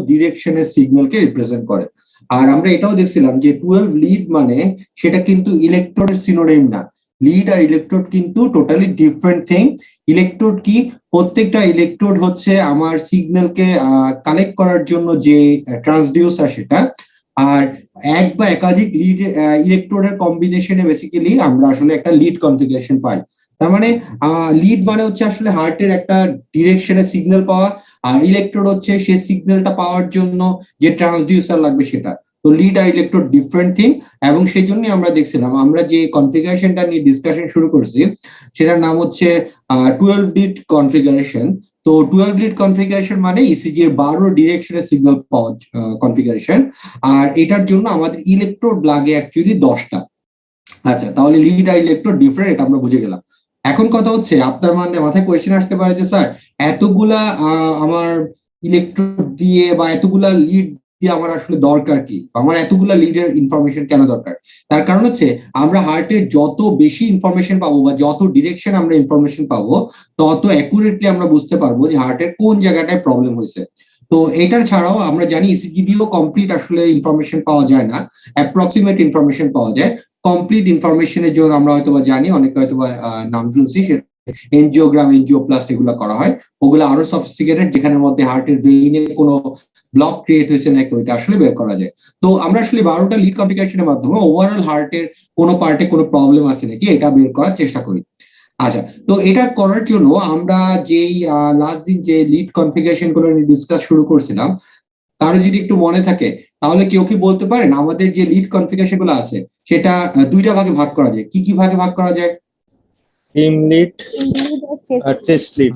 ডিরেকশনের সিগন্যালকে represent করে। আর আমরা এটাও দেখছিলাম যে 12 লিড মানে সেটা কিন্তু ইলেকট্রোডের সিনোনিম না। লিড আর ইলেকট্রোড কিন্তু টোটালি ডিফারেন্ট থিং। ইলেকট্রোড কি, প্রত্যেকটা ইলেকট্রোড হচ্ছে আমার সিগন্যালকে কালেক্ট করার জন্য যে ট্রান্সডিউসার সেটা। আর এক বা একাধিক লিড ইলেকট্রোডের কম্বিনেশনে বেসিক্যালি আমরা আসলে একটা লিড কনফিগারেশন পাই। তার মানে লিড মানে হচ্ছে আসলে হার্টের একটা ডিরেকশনে সিগন্যাল পাওয়া, আর ইলেকট্রোড হচ্ছে সেই সিগন্যালটা পাওয়ার জন্য যে ট্রান্সডিউসার লাগবে সেটা। তো লিড আর ইলেকট্রোড ডিফারেন্ট থিং, এবং সেই জন্যই আমরা দেখছিলাম আমরা যে কনফিগারেশনটা নিয়ে ডিসকাশন শুরু করছি সেটার নাম হচ্ছে 12 লিড কনফিগারেশন। তো 12 লিড কনফিগারেশন মানে ইসিজি এর 12 ডিরেকশনের সিগন্যাল পাওয়া কনফিগারেশন। আর এটার জন্য আমাদের ইলেকট্রোড লাগে অ্যাকচুয়ালি 10টা। আচ্ছা, তাহলে লিড আর ইলেকট্রোড ডিফারেন্ট, এটা আমরা বুঝে গেলাম। এখন কথা হচ্ছে আপনার মাথায় কোয়েশ্চেন আসতে পারে যে স্যার এতগুলা আমার ইলেকট্রোড দিয়ে বা এতগুলা লিড দিয়ে আমার আসলে দরকার কি, আমার এতগুলা লিডের ইনফরমেশন কেন দরকার? তার কারণ হচ্ছে আমরা হার্টের যত বেশি ইনফরমেশন পাবো বা যত ডিরেকশন আমরা ইনফরমেশন পাবো তত অ্যাকুরেটলি আমরা বুঝতে পারবো যে হার্টের কোন জায়গাটায় প্রবলেম হয়েছে। তো এটার ছাড়াও আমরা জানি ইসিজি দিয়েও কমপ্লিট আসলে ইনফরমেশন পাওয়া যায় না, অ্যাপ্রক্সিমেট ইনফরমেশন পাওয়া যায়। কমপ্লিট ইনফরমেশনের জন্য আমরা হয়তোবা জানি, অনেকে হয়তোবা নাম শুনছি, সেটা এনজিওগ্রাম, এনজিওপ্লাস্ট এগুলো করা হয়। ওগুলো আরো সফিস্টিকেটেড, যেখানের মধ্যে হার্টের ভেইনে কোনো ব্লক ক্রিয়েট হয়েছে নাকি ওইটা আসলে বের করা যায়। তো আমরা আসলে 12টা লিড কনফিগারেশনের মাধ্যমে ওভারঅল হার্টের কোনো পার্টে কোনো প্রবলেম আছে নাকি এটা বের করার চেষ্টা করি। আচ্ছা, তো এটা করার জন্য আমরা যেই লাস্ট দিন যে লিড কনফিগারেশন গুলো নিয়ে ডিসকাস শুরু করছিলাম, কারো যদি একটু মনে থাকে তাহলে কেউ কি বলতে পারেন আমাদের যে লিড কনফিগারেশন গুলো আছে সেটা দুইটা ভাগে ভাগ করা যায়? কি কি ভাগে ভাগ করা যায়? লিম লিড আর চেস্ট লিড।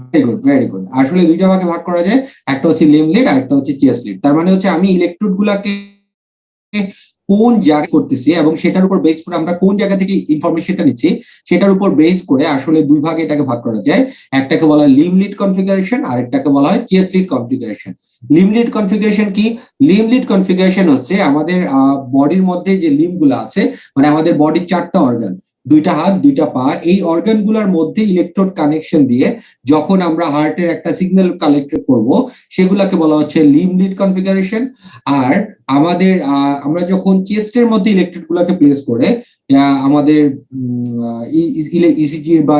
Very good. আসলে দুইটা ভাগে ভাগ করা যায়, একটা হচ্ছে লিম লিড আর একটা হচ্ছে চেস্ট লিড। তার মানে হচ্ছে আমি ইলেকট্রোড গুলাকে কোন জায়গা করতেছি এবং সেটার উপর বেস করে আমরা কোন জায়গা থেকে ইনফরমেশনটা নিচ্ছি সেটার উপর বেস করে আসলে দুই ভাগে এটাকে ভাগ করা যায়। একটাকে বলা হয় লিম লিড কনফিগারেশন আর একটাকে বলা হয় chest lead configuration. Limb lead configuration কি? লিম লিড কনফিগারেশন হচ্ছে আমাদের বডির মধ্যে যে লিম গুলো আছে, মানে আমাদের বডির 4টা অর্গান, 2টা হাত 2টা পা, এই অর্গান গুলার মধ্যে ইলেকট্রোড কানেকশন দিয়ে যখন আমরা হার্টের একটা সিগন্যাল কালেক্ট করব সেগুলাকে বলা হচ্ছে লিম লিড কনফিগারেশন। আর আমাদের আমরা যখন চেস্টের মধ্যে ইলেকট্রোড গুলাকে প্লেস করে আমাদের ইসিজি বা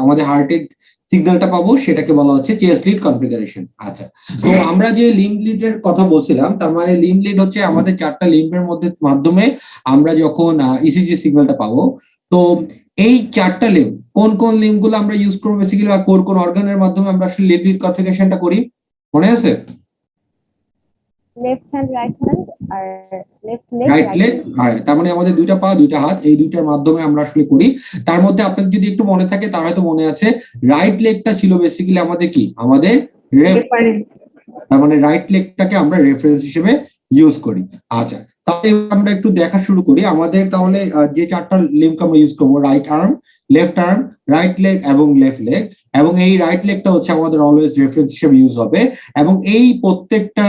আমাদের হার্টের সিগন্যালটা পাবো সেটাকে বলা হচ্ছে চেস্ট লিড কনফিগারেশন। আচ্ছা, তো আমরা যে লিম লিডের কথা বলছিলাম, তার মানে লিম লিড হচ্ছে আমাদের 4টা লিম্বের মধ্যে মাধ্যমে আমরা যখন ইসিজি সিগন্যালটা পাবো। তো এই 4টা লিম্ব, কোন কোন লিম্ব গুলো আমরা ইউজ করবো বেসিক্যালি, বা কোন কোন অর্গানের মাধ্যমে আমরা আসলে লিম লিড কনফিগারেশনটা করি, মনে আছে? লেফট হ্যান্ড, রাইট হ্যান্ড আর লেফট লেগ, রাইট লেগ। তার মানে আমাদের 2টা পা 2টা হাত, এই দুইটার মাধ্যমে আমরা আসলে করি। তার মধ্যে আপনার যদি একটু মনে থাকে তার হয়তো মনে আছে রাইট লেগটা ছিল বেসিক্যালি আমাদের কি, আমাদের তার মানে রাইট লেগটাকে আমরা রেফারেন্স হিসেবে ইউজ করি। আচ্ছা, তাহলে আমরা একটু দেখা শুরু করি। আমাদের তাহলে যে 4টা লিম্ব আমরা ইউজ করবো, right arm, left arm, right leg এবং লেফট লেগ, এবং এই রাইট লেগটা হচ্ছে আমাদের অলওয়েজ রেফারেন্স হিসেবে ইউজ হবে। এবং এই প্রত্যেকটা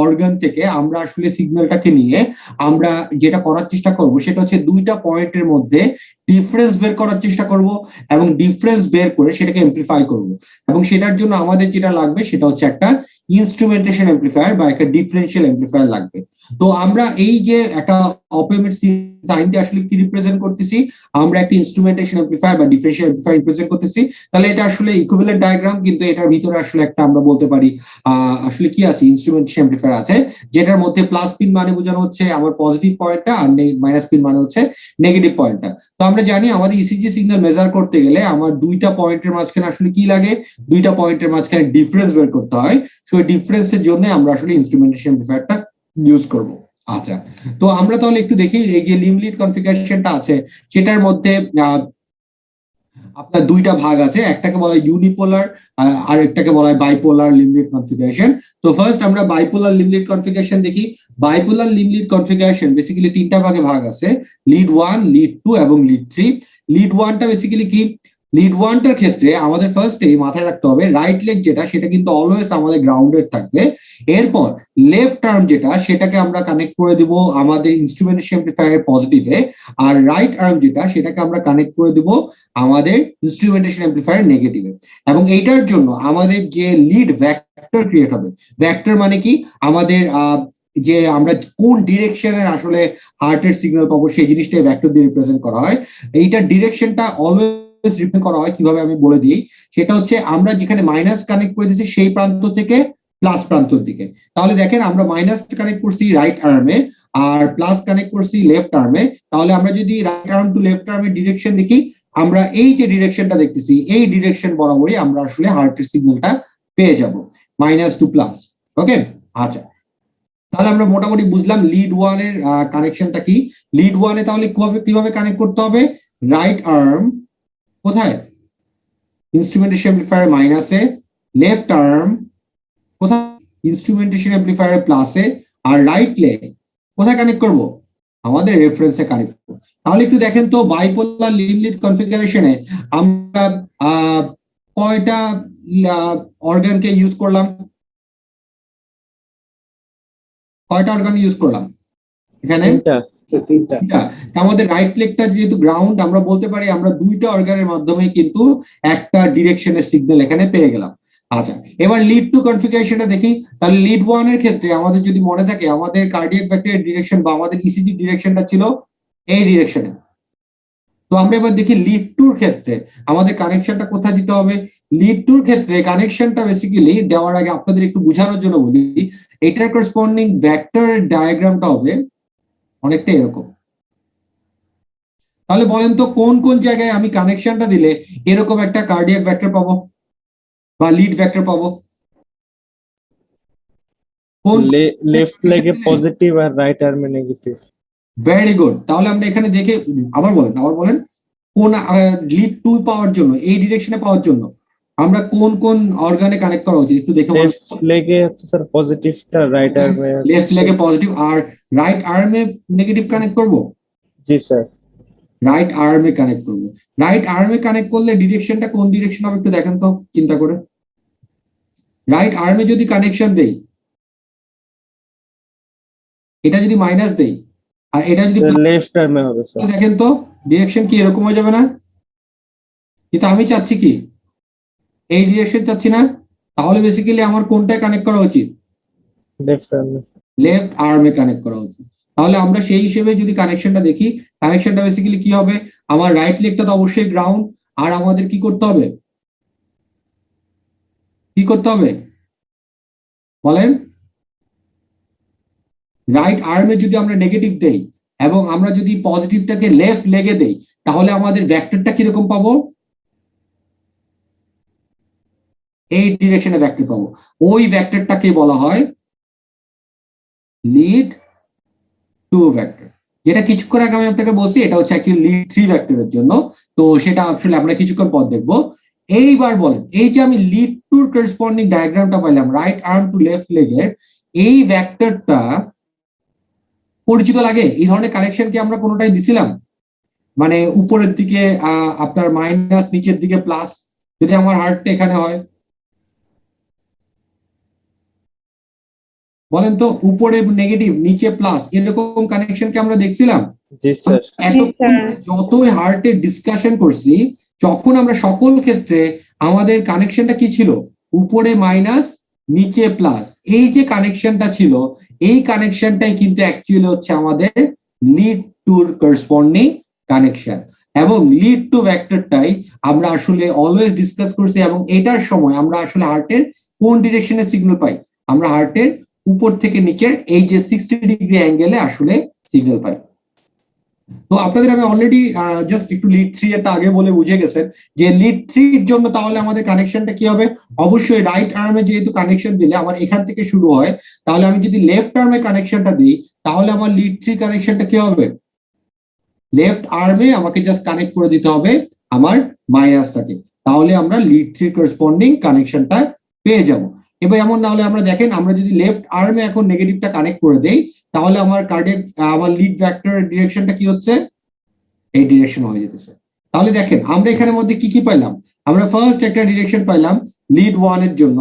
অর্গান থেকে আমরা আসলে সিগন্যালটাকে নিয়ে আমরা যেটা করার চেষ্টা করব সেটা হচ্ছে 2টা পয়েন্টের মধ্যে ডিফারেন্স বের করার চেষ্টা করব, এবং ডিফারেন্স বের করে সেটাকে এমপ্লিফাই করব। এবং সেটার জন্য আমাদের যেটা লাগবে সেটা হচ্ছে একটা ইনস্ট্রুমেন্টেশন এমপ্লিফায়ার বা একটা ডিফারেন্সিয়াল এমপ্লিফায়ার লাগবে। তো আমরা এই যে একটা অপেমেট সাইনটা আসলে কি রিপ্রেজেন্ট করতেছি, আমরা একটা ইনস্ট্রুমেন্টেশন এমপ্লিফায়ার বা ডিফারেন্সিয়াল এমপ্লিফায়ার রিপ্রেজেন্ট করতেছি। তাহলে এটা আসলে ইকুইভ্যালেন্ট ডায়াগ্রাম, কিন্তু এটার ভিতরে আসলে একটা আমরা বলতে পারি আসলে কি আছে, ইনস্ট্রুমেন্টেশন এমপ্লিফায়ার আছে, যেটার মধ্যে প্লাস পিন মানে বোঝানো হচ্ছে আমার পজিটিভ পয়েন্টটা আর মাইনাস পিন মানে হচ্ছে নেগেটিভ পয়েন্টটা। তো আমরা জানি আমাদের ইসিজি সিগন্যাল মেজার করতে গেলে আমার 2টা পয়েন্টের মাঝখানে আসলে কি লাগে, 2টা পয়েন্টের মাঝখানে ডিফারেন্স বের করতে হয়। সো ডিফারেন্সের জন্য আমরা আসলে ইনস্ট্রুমেন্টেশন এমপ্লিফায়ারটা ইউজ করব। আচ্ছা, তো আমরা তাহলে একটু দেখি এই যে লিম লিড কনফিগারেশনটা আছে সেটার মধ্যে আপনার 2টা ভাগ আছে, একটাকে বলা হয় ইউনিপোলার আর একটাকে বলা হয় বাইপোলার লিম লিড কনফিগারেশন। তো ফার্স্ট আমরা বাইপোলার লিম লিড কনফিগারেশন দেখি। Bipolar limb lead configuration basically 3টা ভাগে ভাগ আছে, লিড 1, লিড 2 এবং লিড 3। লিড 1টা বেসিক্যালি কি, লিড ওয়ানটার ক্ষেত্রে আমাদের ফার্স্টে মাথায় রাখতে হবে রাইট লেগ যেটা সেটা কিন্তু অলওয়েজ আমাদের গ্রাউন্ডেড থাকবে। এরপর লেফট আর্ম যেটা সেটাকে আমরা কানেক্ট করে দিব আমাদের ইনস্ট্রুমেন্টেশন অ্যাম্পলিফায়ারের পজিটিভে, আর রাইট আর্ম যেটা সেটাকে আমরা কানেক্ট করে দিব আমাদের ইনস্ট্রুমেন্টেশন অ্যাম্পলিফায়ার নেগেটিভে। এবং এইটার জন্য আমাদের যে লিড ভেক্টর ক্রিয়েট হবে, ভেক্টর মানে কি আমাদের যে আমরা কোন ডিরেকশনের আসলে হার্টের সিগন্যাল পাবো সেই জিনিসটাই ভেক্টর দিয়ে রিপ্রেজেন্ট করা হয়। এইটার ডিরেকশনটা অলওয়েজ রিপ্রেজেন্ট করা হয় কিভাবে আমি বলে দিই, সেটা হচ্ছে আমরা যেখানে মাইনাস কানেক্ট করে দিয়েছি সেই প্রান্ত থেকে প্লাস প্রান্তর দিকে। তাহলে দেখেন আমরা মাইনাস কানেক্ট করছি রাইট আর্মে আর প্লাস কানেক্ট করছি লেফট আর্মে। তাহলে আমরা যদি রাইট আর্ম টু লেফট আর্মের ডিরেকশন দেখি, আমরা এই যে ডিরেকশনটা দেখতেছি এই ডিরেকশন বরাবরই আমরা আসলে হার্টের সিগন্যালটা পেয়ে যাব, মাইনাস টু প্লাস। ওকে, আচ্ছা তাহলে আমরা মোটামুটি বুঝলাম লিড ওয়ানের কানেকশনটা কি। লিড ওয়ানে তাহলে কিভাবে কানেক্ট করতে হবে, রাইট আর্ম কোথায় ইনস্ট্রুমেন্টেশন অ্যাম্পলিফায়ার মাইনাসে, লেফট আর্ম কোথায় ইনস্ট্রুমেন্টেশন অ্যাম্পলিফায়ার প্লাসে, আর রাইট লেগ কোথায় কানেক্ট করব, আমাদের রেফারেন্সে কানেক্ট করব। তাহলে একটু দেখেন তো বাইপোলার লিড লিড কনফিগারেশনে আমরা কয়টা অর্গানকে ইউজ করলাম, কয়টা অর্গান ইউজ করলাম এখানে, তিনটা। আমাদের রাইট লেগটা যেহেতু গ্রাউন্ড, আমরা বলতে পারি আমরা দুইটা অর্গানের মাধ্যমে কিন্তু একটা ডিরেকশনের সিগন্যাল এখানে পেয়ে গেলাম। আচ্ছা এবার লিড টু কনফিগারেশনটা দেখি। তাহলে লিড ওয়ান এর ক্ষেত্রে আমাদের যদি মনে থাকে আমাদের কার্ডিয়াক ভেক্টরের ডিরেকশন বা আমাদের ইসিজি ডিরেকশনটা ছিল এই ডিরেকশনে। তো আমরা এবার দেখি লিড টুর ক্ষেত্রে আমাদের কানেকশনটা কোথায় দিতে হবে। লিড টুর ক্ষেত্রে কানেকশনটা বেসিক্যালি দেওয়ার আগে আপনাদের একটু বোঝানোর জন্য বলি, এটার করসপন্ডিং ভেক্টর ডায়াগ্রামটা হবে অনেকটা এরকম। তাহলে বলেন তো কোন কোন জায়গায় আমি কানেকশনটা দিলে এরকম একটা কার্ডিয়াক ভেক্টর পাবো বা লিড ভেক্টর পাবো। লেফট লেগে পজিটিভ আর রাইট আর্মে নেগেটিভ। Very good. তাহলে আমরা এখানে দেখে আবার বলেন কোন লিড টু পাওয়ার জন্য এই ডিরেকশনে পাওয়ার জন্য আমরা কোন কোন অর্গানে কানেক্ট করা উচিত একটু দেখে বলুন। লেফট লেগে হচ্ছে স্যার পজিটিভটা, রাইট আর্মে লেফট লেগে পজিটিভ আর রাইট আর্মে নেগেটিভ কানেক্ট করব। জি স্যার, রাইট আর্মে কানেক্ট করব। রাইট আর্মে কানেক্ট করলে ডিরেকশনটা কোন ডিরেকশন হবে একটু দেখেন তো চিন্তা করে। রাইট আর্মে যদি কানেকশন দেই, এটা যদি মাইনাস দেই আর এটা যদি লেফট আর্মে হবে স্যার। দেখেন তো ডিরেকশন কি এরকম হয়ে যাবে না? কিন্তু আমি চাচ্ছি কি এই ডিরেকশন চাচ্ছি না। তাহলে বেসিক্যালি আমার কোনটায় কানেক্ট করা উচিত, লেফট আর্মে। লেফট আর্মে কানেক্ট করা উচিত। তাহলে আমরা সেই হিসেবে যদি কানেকশনটা দেখি, কানেকশনটা বেসিক্যালি কি হবে, আমার রাইট লেগটা তো অবশ্যই গ্রাউন্ড, আর আমাদের কি করতে হবে, বলেন। রাইট আর্মে যদি আমরা নেগেটিভ দেই এবং আমরা যদি পজিটিভটাকে লেফট লেগে দেই, তাহলে আমাদের ভেক্টরটা কিরকম পাবো, এই ডিরেকশনে ভেক্টর পাবো। ওই ভেক্টরটাকে বলা হয় লিড টু ভেক্টর, যেটা কিছুক্ষণ আগে আমি আপনাকে বলছি এটা হচ্ছে অ্যাকচুয়ালি লিড থ্রি ভেক্টরের জন্য। তো সেটা আসলে আমরা কিছুক্ষণ পর দেখবো। এইবার বলেন এই যে আমি লিড টুর করসপন্ডিং ডায়াগ্রামটা পাইলাম রাইট আর্ম টু লেফট লেগের, এই ভেক্টরটা পরিচিত লাগে? এই ধরনের কানেকশন কি আমরা কোনোটাই দিছিলাম? মানে উপরের দিকে আপনার মাইনাস, নিচের দিকে প্লাস, যদি আমার হার্টটা এখানে হয় বলেন তো, উপরে নেগেটিভ নিচে প্লাস, এরকম কানেকশন কি আমরা দেখছিলাম? জি স্যার। এতক্ষণ যতই হার্টের ডিসকাশন করছি, যখন আমরা সকল ক্ষেত্রে আমাদের কানেকশনটা কি ছিল, উপরে মাইনাস নিচে প্লাস, এই যে কানেকশনটা ছিল এই কানেকশনটাই কিন্তু অ্যাকচুয়ালি হচ্ছে আমাদের লিড টুর করসপন্ডিং কানেকশন। এবং লিড টু ভেক্টরটাই আমরা আসলে অলওয়েজ ডিসকাস করছি, এবং এটার সময় আমরা আসলে হার্টের কোন ডিরেকশনে সিগন্যাল পাই, আমরা হার্টের উপর থেকে নিচের এই যে 60 ডিগ্রি অ্যাঙ্গেলে আসলে সিগন্যাল পাই। তো আপনাদের আমি অলরেডি জাস্ট একটু লিড থ্রি এটা আগে বলে বুঝে গেছেন যে লিড থ্রির জন্য তাহলে আমাদের কানেকশনটা কি হবে, অবশ্যই রাইট আর্মে যেহেতু কানেকশন দিলে আমার এখান থেকে শুরু হয়, তাহলে আমি যদি লেফট আর্মে কানেকশনটা দিই তাহলে আমার লিড থ্রি কানেকশনটা কি হবে, লেফট আর্মে আমাকে জাস্ট কানেক্ট করে দিতে হবে আমার মাইনাসটাকে, তাহলে আমরা লিড থ্রি করসপন্ডিং কানেকশনটা পেয়ে যাব। এবার এমন না হলে আমরা দেখেন আমরা যদি লেফট আর্মে এখন নেগেটিভটা কানেক্ট করে দেই, তাহলে আমার কার্ডিয়াক আমার লিড ভেক্টরের ডিরেকশনটা কি হচ্ছে, এই ডিরেকশন হয়ে যেতেছে। তাহলে দেখেন আমরা এখানের মধ্যে কি কি পাইলাম, আমরা ফার্স্ট একটা ডিরেকশন পাইলাম লিড 1 এর জন্য,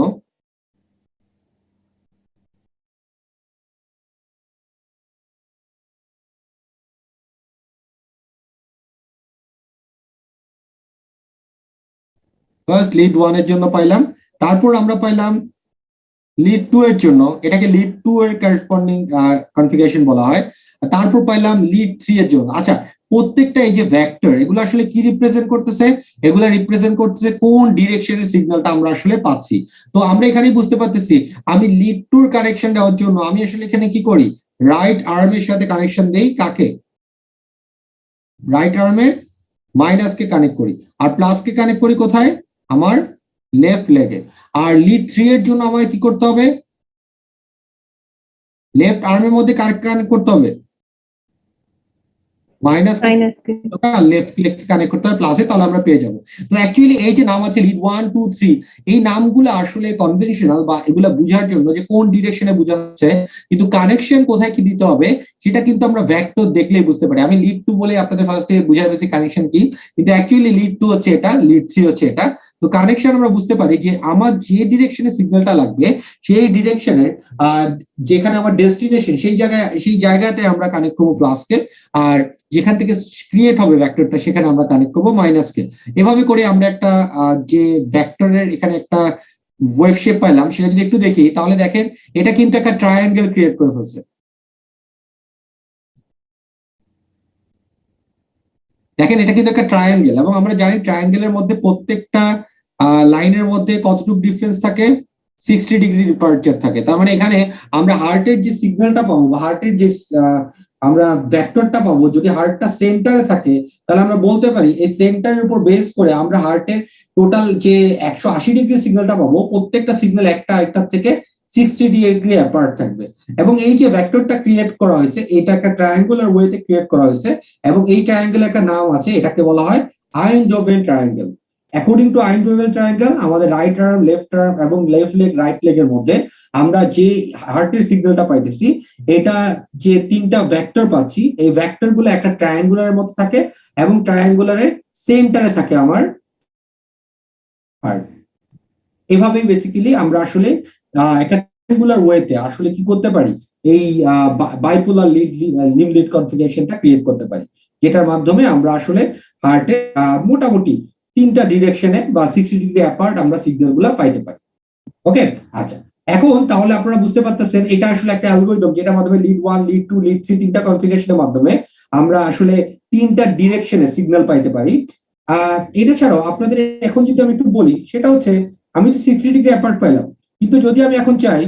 ফার্স্ট লিড 1 এর জন্য পাইলাম, তারপর আমরা পাইলাম লিড 2 এর জন্য, এটাকে লিড 2 এর করেসপন্ডিং কনফিগারেশন বলা হয়, তারপর পাইলাম লিড 3 এর জন্য। আচ্ছা, প্রত্যেকটা এই যে ভেক্টর এগুলো আসলে কি রিপ্রেজেন্ট করতেছে, এগুলো রিপ্রেজেন্ট করতেছে কোন ডিরেকশনের সিগন্যালটা আমরা আসলে পাচ্ছি। তো আমরা এখানে বুঝতে পারতেছি আমি লিড 2 এর কানেকশন দেওয়ার জন্য আমি আসলে এখানে কি করি, রাইট আর্মের সাথে কানেকশন দেই, কাকে, রাইট আর্মের মাইনাস কে কানেক্ট করি, আর প্লাস কে কানেক্ট করি কোথায়, আমার লেফট লেগে। আর লিড 3 এর জন্য আমাকে কি করতে হবে, লেফট আর্মের মধ্যে কানেক্ট করতে হবে মাইনাস লেফট লেগ কানেক্ট করতে হবে প্লাসে, তাহলে আমরা পেয়ে যাবো। তো অ্যাকচুয়ালি এই যে নাম আছে লিড 1 2 3, এই নামগুলো আসলে কনভেনশনাল বা এগুলা বোঝার জন্য যে কোন ডিরেকশনে বোঝা হচ্ছে, কিন্তু কানেকশন কোথায় কি দিতে হবে সেটা কিন্তু আমরা ভেক্টর দেখলেই বুঝতে পারি। আমি লিড 2 বলে আপনাদের ফার্স্টে বুঝাই পেয়েছি কানেকশন কি, কিন্তু অ্যাকচুয়ালি লিড 2 হচ্ছে এটা, লিড 3 হচ্ছে এটা। তো কানেকশন আমরা বুঝতে পারি যে আমার যে ডিরেকশনে সিগন্যালটা লাগবে সেই ডিরেকশনের যেখানে আমার ডেস্টিনেশন সেই জায়গাতে আমরা কানেক্ট করবো প্লাসকে, আর যেখান থেকে ক্রিয়েট হবে ভেক্টরটা সেখানে আমরা কানেক্ট করবো মাইনাসকে। এভাবে করে আমরা একটা যে ভেক্টরের এখানে একটা ওয়েভ শেপ পাইলাম সেটা যদি একটু দেখি, তাহলে দেখেন এটা কিন্তু একটা ট্রায়াঙ্গেল ক্রিয়েট করে ফেলছে। দেখেন এটা কিন্তু একটা ট্রায়াঙ্গেল, এবং আমরা জানি ট্রায়াঙ্গেলের মধ্যে প্রত্যেকটা লাইনের মধ্যে কতটুকু ডিফারেন্স থাকে, 60 ডিগ্রি ডিপারচার থাকে। তার মানে এখানে আমরা হার্টের যে সিগন্যালটা পাবো বা হার্টের যে আমরা ভেক্টরটা পাবো, যদি হার্টটা সেন্টারে থাকে তাহলে আমরা বলতে পারি এই সেন্টারের উপর বেস করে আমরা হার্টের টোটাল যে 180 ডিগ্রি সিগন্যালটা পাবো, প্রত্যেকটা সিগন্যাল একটা আরেকটার থেকে 60 ডিগ্রি অ্যাপার্ট থাকবে। এবং এই যে ভেক্টরটা ক্রিয়েট করা হয়েছে এটা একটা ট্রায়াঙ্গুলার ওয়েতে ক্রিয়েট করা হয়েছে, এবং এই ট্রায়াঙ্গেলের একটা নাম আছে, এটাকে বলা হয় আইনডোভেন ট্রায়াঙ্গেল। অ্যাকর্ডিং টু আইনডোভেন ট্রায়াঙ্গেল আমাদের রাইট আর্ম, লেফট আর্ম এবং লেফট লেগ, রাইট লেগের মধ্যে আমরা যে হার্টের সিগন্যালটা পাইতেছি, এটা যে তিনটা ভেক্টর পাচ্ছি, এই ভেক্টর গুলো একটা ট্রায়াঙ্গুলারের মধ্যে থাকে এবং ট্রায়াঙ্গুলারের সেন্টারে থাকে আমার হার্ট। এভাবেই বেসিক্যালি আমরা আসলে একটা ট্রায়াঙ্গুলার ওয়েতে আসলে কি করতে পারি, এই বাইপোলার লিভ লিড কনফিগারেশনটা ক্রিয়েট করতে পারি, যেটার মাধ্যমে আমরা আসলে হার্টের মোটামুটি তিনটা ডিরেকশনে বা 60 ডিগ্রি অ্যাপার্ট আমরা সিগন্যাল গুলা পাইতে পারি। ওকে, আচ্ছা, এখন তাহলে আপনারা বুঝতে পারতেছেন এটা আসলে একটা অ্যালগরিদম যেটার মাধ্যমে লিড 1 লিড 2 লিড 3 তিনটা কনফিগারেশনের মাধ্যমে আমরা আসলে তিনটা ডিরেকশনে সিগন্যাল পাইতে পারি। এটা ছাড়াও আপনাদের এখন যদি আমি একটু বলি, সেটা হচ্ছে আমি তো 60 ডিগ্রি অ্যাপার্ট পাইলাম, কিন্তু যদি আমি এখন চাই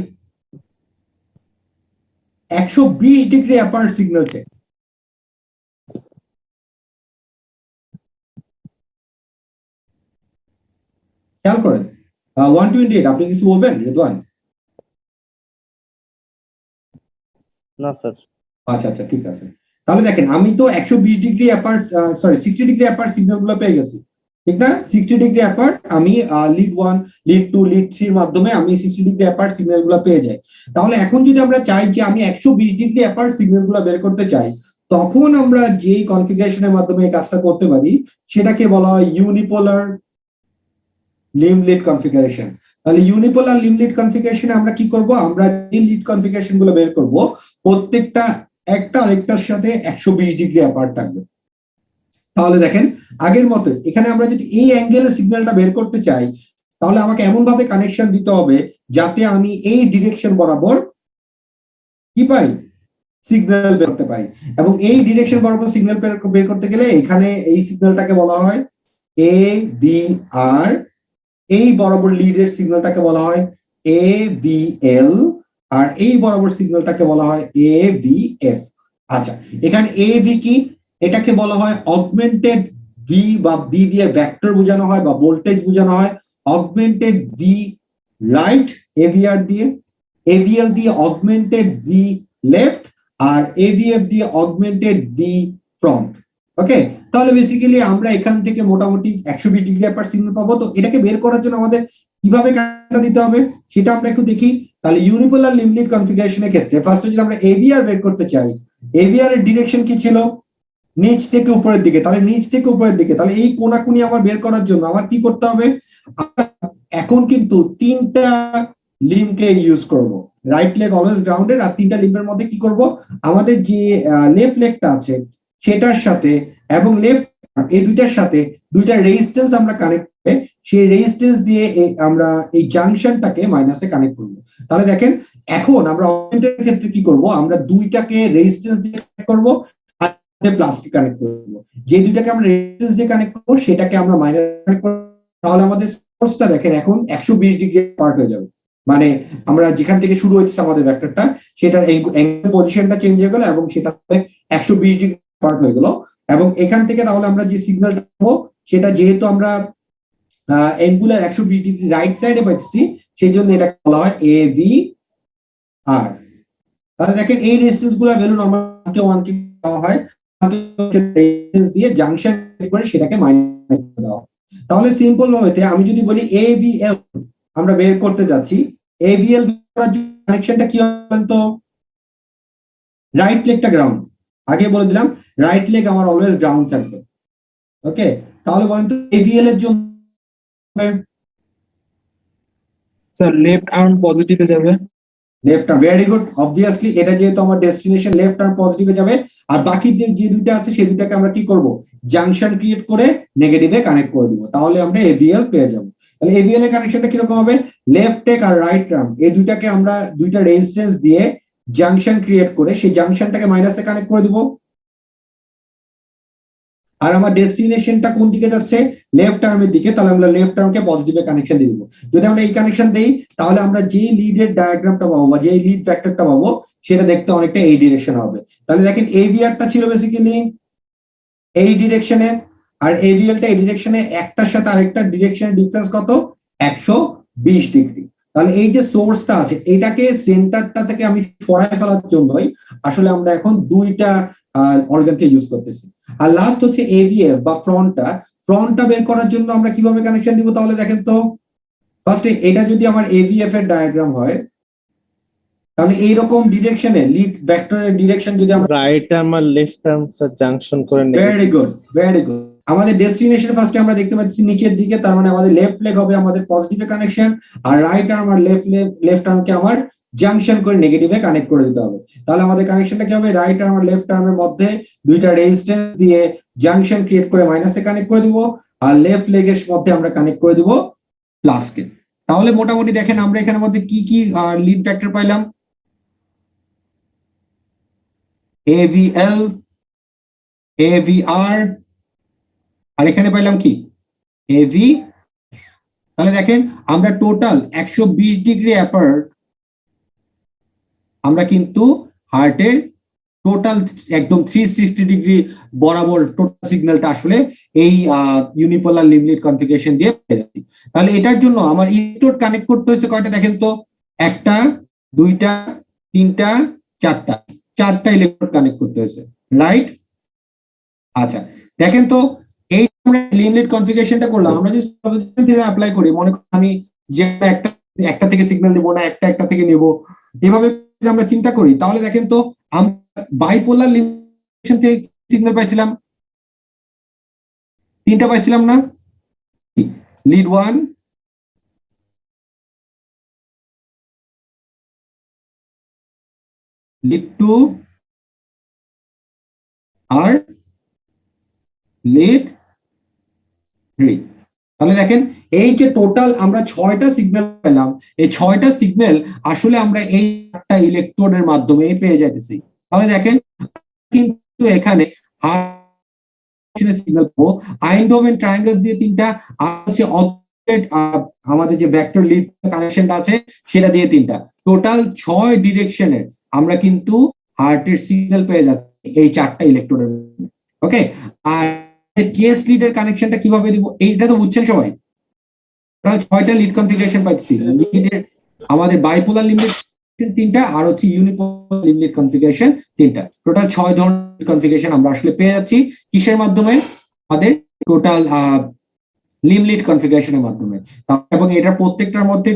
120 ডিগ্রি অ্যাপার্ট সিগন্যাল চাই, খেয়াল করেন 128, আপনি কিছু বলবেন রেদওয়ান? না স্যার। আচ্ছা আচ্ছা, ঠিক আছে। তাহলে দেখেন আমি তো 120 degree apart, sorry 60 degree apart signal গুলো পেয়ে গেছি, ঠিক না? 60 ডিগ্রি অ্যাপার্ট আমি লিড 1 লিড 2 লিড 3 এর মাধ্যমে আমি 60 ডিগ্রি অ্যাপার্ট সিগন্যাল গুলো পেয়ে যাই। তাহলে এখন যদি আমরা চাই যে আমি 120 ডিগ্রি অ্যাপার্ট সিগন্যাল গুলো বের করতে চাই, তখন আমরা যেই কনফিগারেশনের মাধ্যমে এই কাজটা করতে পারি সেটাকে বলা হয় ইউনিপোলার লিড কনফিগারেশন। তাহলে ইউনিপোলার লিড কনফিগারেশনে আমরা কি করব, আমরা যে লিড কনফিগারেশন গুলো বের করব প্রত্যেকটা একটা আরেকটার সাথে 120 ডিগ্রি অ্যাপার্ট থাকবে। তাহলে দেখেন আগের মতো এখানে আমরা যদি এই অ্যাঙ্গেলের সিগন্যালটা বের করতে চাই, তাহলে আমাকে এমন ভাবে কানেকশন দিতে হবে যাতে আমি এই ডিরেকশন বরাবর কি পাই, সিগন্যাল বের করতে পারি। এবং এই ডিরেকশন বরাবর সিগন্যাল বের করতে গেলে এখানে এই সিগন্যালটাকে বলা হয় এ বি আর, এই বরাবর লিডের সিগন্যালটাকে বলা হয় এ বি এল, আর এই বরাবর সিগন্যালটাকে বলা হয় এ বি এফ। আচ্ছা, এখানে এ বি কি, এটাকে বলা হয় অগমেন্টেড ভি বা বি দিয়ে ভেক্টর বোঝানো হয় বা ভোল্টেজ বোঝানো হয়, অগমেন্টেড ভি রাইট এভিআর দিয়ে, এভিএল দিয়ে অগমেন্টেড ভি লেফট, আর এভিএফ দিয়ে অগমেন্টেড ভি ফ্রন্ট। ওকে, তাহলে বেসিক্যালি আমরা এখান থেকে মোটামুটি 120 ডিগ্রি অ্যাপার্ট সিগন্যাল পাবো। তো এটাকে বের করার জন্য আমাদের কিভাবে কাজটা দিতে হবে সেটা আমরা একটু দেখি। তাহলে ইউনিপোলার লিড কনফিগারেশনের ক্ষেত্রে ফার্স্টে যদি আমরা এভিআর বের করতে চাই, এভিআর এর ডিরেকশন কি ছিল, নিচ থেকে উপরের দিকে, তাহলে নিচ থেকে উপরের দিকে, তাহলে এই কোনাকুনি আমার বের করার জন্য আমার কি করতে হবে? এখন কিন্তু তিনটা লিম্বকে ইউজ করব। রাইট লেগ অলওয়েজ গ্রাউন্ডেড, আর তিনটা লিম্বের মধ্যে কি করব? আমাদের যে লেফট লেগটা আছে সেটার সাথে এবং লেফট এই দুইটার সাথে দুইটা রেজিস্ট্যান্স আমরা কানেক্ট করে সেই রেজিস্ট্যান্স দিয়ে আমরা এই জাংশনটাকে মাইনাসে কানেক্ট করব। তাহলে দেখেন এখন আমরা অপারেটরের ক্ষেত্রে কি করব? আমরা দুইটাকে রেজিস্ট্যান্স দিয়ে কানেক্ট করব আর প্লাসকে কানেক্ট করব। যে দুইটাকে আমরা রেজিস্ট্যান্স দিয়ে কানেক্ট করব সেটাকে আমরা মাইনাস কানেক্ট করব। তাহলে আমাদের সোর্সটা দেখেন এখন 120 ডিগ্রি পার্ট হয়ে যাবে, মানে আমরা যেখান থেকে শুরু হচ্ছে আমাদের ভেক্টরটা সেটার অ্যাঙ্গেল পজিশনটা চেঞ্জ হয়ে গেল এবং সেটা 120 ডিগ্রি পার্ট হয়ে গেল। এবং এখান থেকে তাহলে আমরা যে সিগন্যালটা পাবো সেটা যেহেতু আমরা অ্যাঙ্গুলার 120 ডিগ্রি রাইট সাইডে পাচ্ছি সেই জন্য এটা বলা হয় এ বি আর। তাহলে দেখেন এই রেজিস্ট্যান্স গুলোর ভ্যালু নরমালি 1 কে দেওয়া হয়, রেজিস্ট্যান্স দিয়ে জাংশন করে সেটাকে মাইনাস করে দেওয়া। তাহলে সিম্পল ভাবে আমি যদি বলি এ বি এল আমরা বের করতে যাচ্ছি, এ বি এল করার জন্য কানেকশনটা কি হবে? তো রাইট লেগটা গ্রাউন্ড, আগে বলে দিলাম রাইট লেগ আমার অলওয়েজ গ্রাউন্ড থাকবে। ওকে, তাহলে বলেন তো এভিএল এর জন্য স্যার লেফট আর্ম পজিটিভে যাবে। Left arm, very good. Obviously এটা যেহেতু আমার ডেস্টিনেশন, লেফট আর্ম পজিটিভে যাবে। আর বাকি যে দুইটা আছে সেই দুইটাকে আমরা কি করব? জাংশন ক্রিয়েট করে নেগেটিভে কানেক্ট করে দিব, তাহলে আমরা এভিএল পেয়ে যাব। তাহলে এভিএল এর কানেকশনটা কিরকম হবে? লেফট টেক আর রাইট আর্ম এই দুইটাকে আমরা দুইটা রেজিস্ট্যান্স দিয়ে জাংশন ক্রিয়েট করে সেই জাংশনটাকে মাইনাসে কানেক্ট করে দিব। আর আমার ডেস্টিনেশনটা কোন দিকে যাচ্ছে? লেফট আর্মের দিকে, তাহলে আমরা লেফট আর্মকে পজিটিভে কানেকশন দিয়ে দিব। যদি আমরা এই কানেকশন দেই তাহলে আমরা যে লিডের ডায়াগ্রামটা পাবো বা যে লিড ভেক্টরটা পাবো সেটা দেখতে অনেকটা এই ডিরেকশন হবে। তাহলে দেখেন এভিআরটা ছিল বেসিক্যালি এই ডিরেকশনে, আর এভিএলটা এই ডিরেকশনে, একটার সাথে আরেকটা ডিরেকশনের ডিফারেন্স কত? 120 ডিগ্রি। তাহলে এই যে সোর্সটা আছে এটাকে সেন্টারটা থেকে আমি সরায় ফেলার জন্যই আসলে আমরা এখন দুইটা অর্গানকে ইউজ করতেছি। আর লাস্ট হচ্ছে এভিএফ বা ফ্রন্টটা বের করার জন্য আমরা কিভাবে কানেকশন দিব? তাহলে দেখেন তো ফার্স্টে এটা যদি আমার এভিএফ এর ডায়াগ্রাম হয় তাহলে এইরকম ডিরেকশনে লিড ভেক্টরের ডিরেকশন যদি আমরা রাইট আর্ম আর লেফট আর্ম জাংশন করে নেব। Very good, very good. আমাদের ডেস্টিনেশন ফার্স্টে আমরা দেখতে পাচ্ছি নিচের দিকে, তার মানে আমাদের লেফট লেগ হবে আমাদের পজিটিভে কানেকশন, আর রাইট আর্ম আর লেফট আর্মকে আমার জাংশন করে নেগেটিভে কানেক্ট করে দিতে হবে। তাহলে আমাদের কানেকশনটা কি হবে? রাইট আর্ম আর লেফট আর্মের মধ্যে দুইটা রেজিস্ট্যান্স দিয়ে জাংশন ক্রিয়েট করে মাইনাসে কানেক্ট করে দিব, আর লেফট লেগের মধ্যে আমরা কানেক্ট করে দিব প্লাসকে। তাহলে মোটামুটি দেখেন আমরা এখানের মধ্যে কি কি লিড ভেক্টর পাইলাম? AVL, AVR, আর এখানে পাইলাম কি? AV। তাহলে দেখেন আমরা টোটাল 120 ডিগ্রি অ্যাপার্ট আমরা কিন্তু হার্টের টোটাল একদম 360 ডিগ্রি বরাবর টোটাল সিগন্যালটা আসলে এই ইউনিপোলার লিমিট কনফিগারেশন দিয়ে পেয়ে যাচ্ছি। তাহলে এটার জন্য আমার ইলেকট্রোড কানেক্ট করতে হয়েছে কয়টা? দেখেন তো, একটা, দুইটা, তিনটা, চারটা ইলেকট্রোড কানেক্ট করতে হয়েছে, রাইট? আচ্ছা, দেখেন তো এই আমরা লিমিট কনফিগারেশনটা করলাম, আমরা যদি সুপারপজিশন থিওরি অ্যাপ্লাই করি, মনে করি আমি যে একটা থেকে সিগন্যাল নিব না, একটা থেকে নিব, এভাবে যদি আমরা চিন্তা করি তাহলে দেখেন তো আমরা বাইপোলার লিমিটেশন থেকে সিগন্যাল পাইছিলাম, তিনটা পাইছিলাম না? লিড 1, লিড 2 আর লিড 3। তাহলে দেখেন এই যে টোটাল আমরা 6টা সিগন্যাল পেলাম, এই 6টা সিগন্যাল আসলে আমরা এই 8টা ইলেকট্রোডের মাধ্যমে পেয়ে যাইতেছি। তাহলে দেখেন কিন্তু এখানে সিগন্যাল পাবো আইনডোভেন ট্রায়াঙ্গেলস দিয়ে 3টা, আর হচ্ছে আমাদের যে ভেক্টর লিড কানেকশনটা আছে সেটা দিয়ে 3টা, টোটাল 6 ডিরেকশনের আমরা কিন্তু হার্টের সিগন্যাল পেয়ে যাচ্ছি এই 4টা ইলেকট্রোডের। ওকে, আর কেস লিডের কানেকশনটা কিভাবে দিব এইটা তো বুঝছেন সবাই। টোটাল 6টা লিড কনফিগারেশন পাচ্ছি, লিডের আমাদের বাইপোলার লিমিট 3টা আর হচ্ছে ইউনিপোলার লিমিট কনফিগারেশন 3টা, টোটাল 6 ধরনের কনফিগারেশন আমরা আসলে পেয়ে যাচ্ছি কিসের মাধ্যমে? আমাদের টোটাল লিমিট কনফিগারেশনের মাধ্যমে। এবং এটা প্রত্যেকটার মধ্যে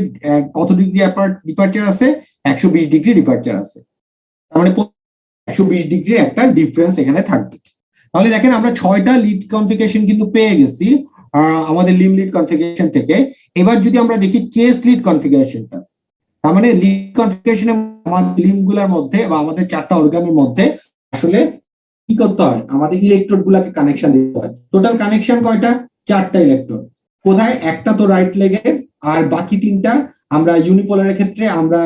কত ডিগ্রি ডিপারচার আছে? 120 ডিগ্রি ডিপারচার আছে, তার মানে 120 ডিগ্রি একটা ডিফারেন্স এখানে থাকবে। তাহলে দেখেন আমরা 6টা লিড কনফিগারেশন কিন্তু পেয়ে গেছি আমাদের লিম লিড কনফিগারেশন থেকে। এবার যদি আমরা দেখি চেস লিড কনফিগারেশনটা, তার মানে লিড কনফিগারেশনে আমাদের লিম গুলার মধ্যে বা আমাদের 4টা অর্গানের মধ্যে আসলে কি করতে হয়, আমাদের ইলেকট্রোড গুলাকে কানেকশন দিতে হয়। টোটাল কানেকশন কয়টা? 4টা ইলেকট্রোড। কোথায়? একটা তো রাইট লেগে, আর বাকি 3টা আমরা ইউনিপোলারের ক্ষেত্রে আমরা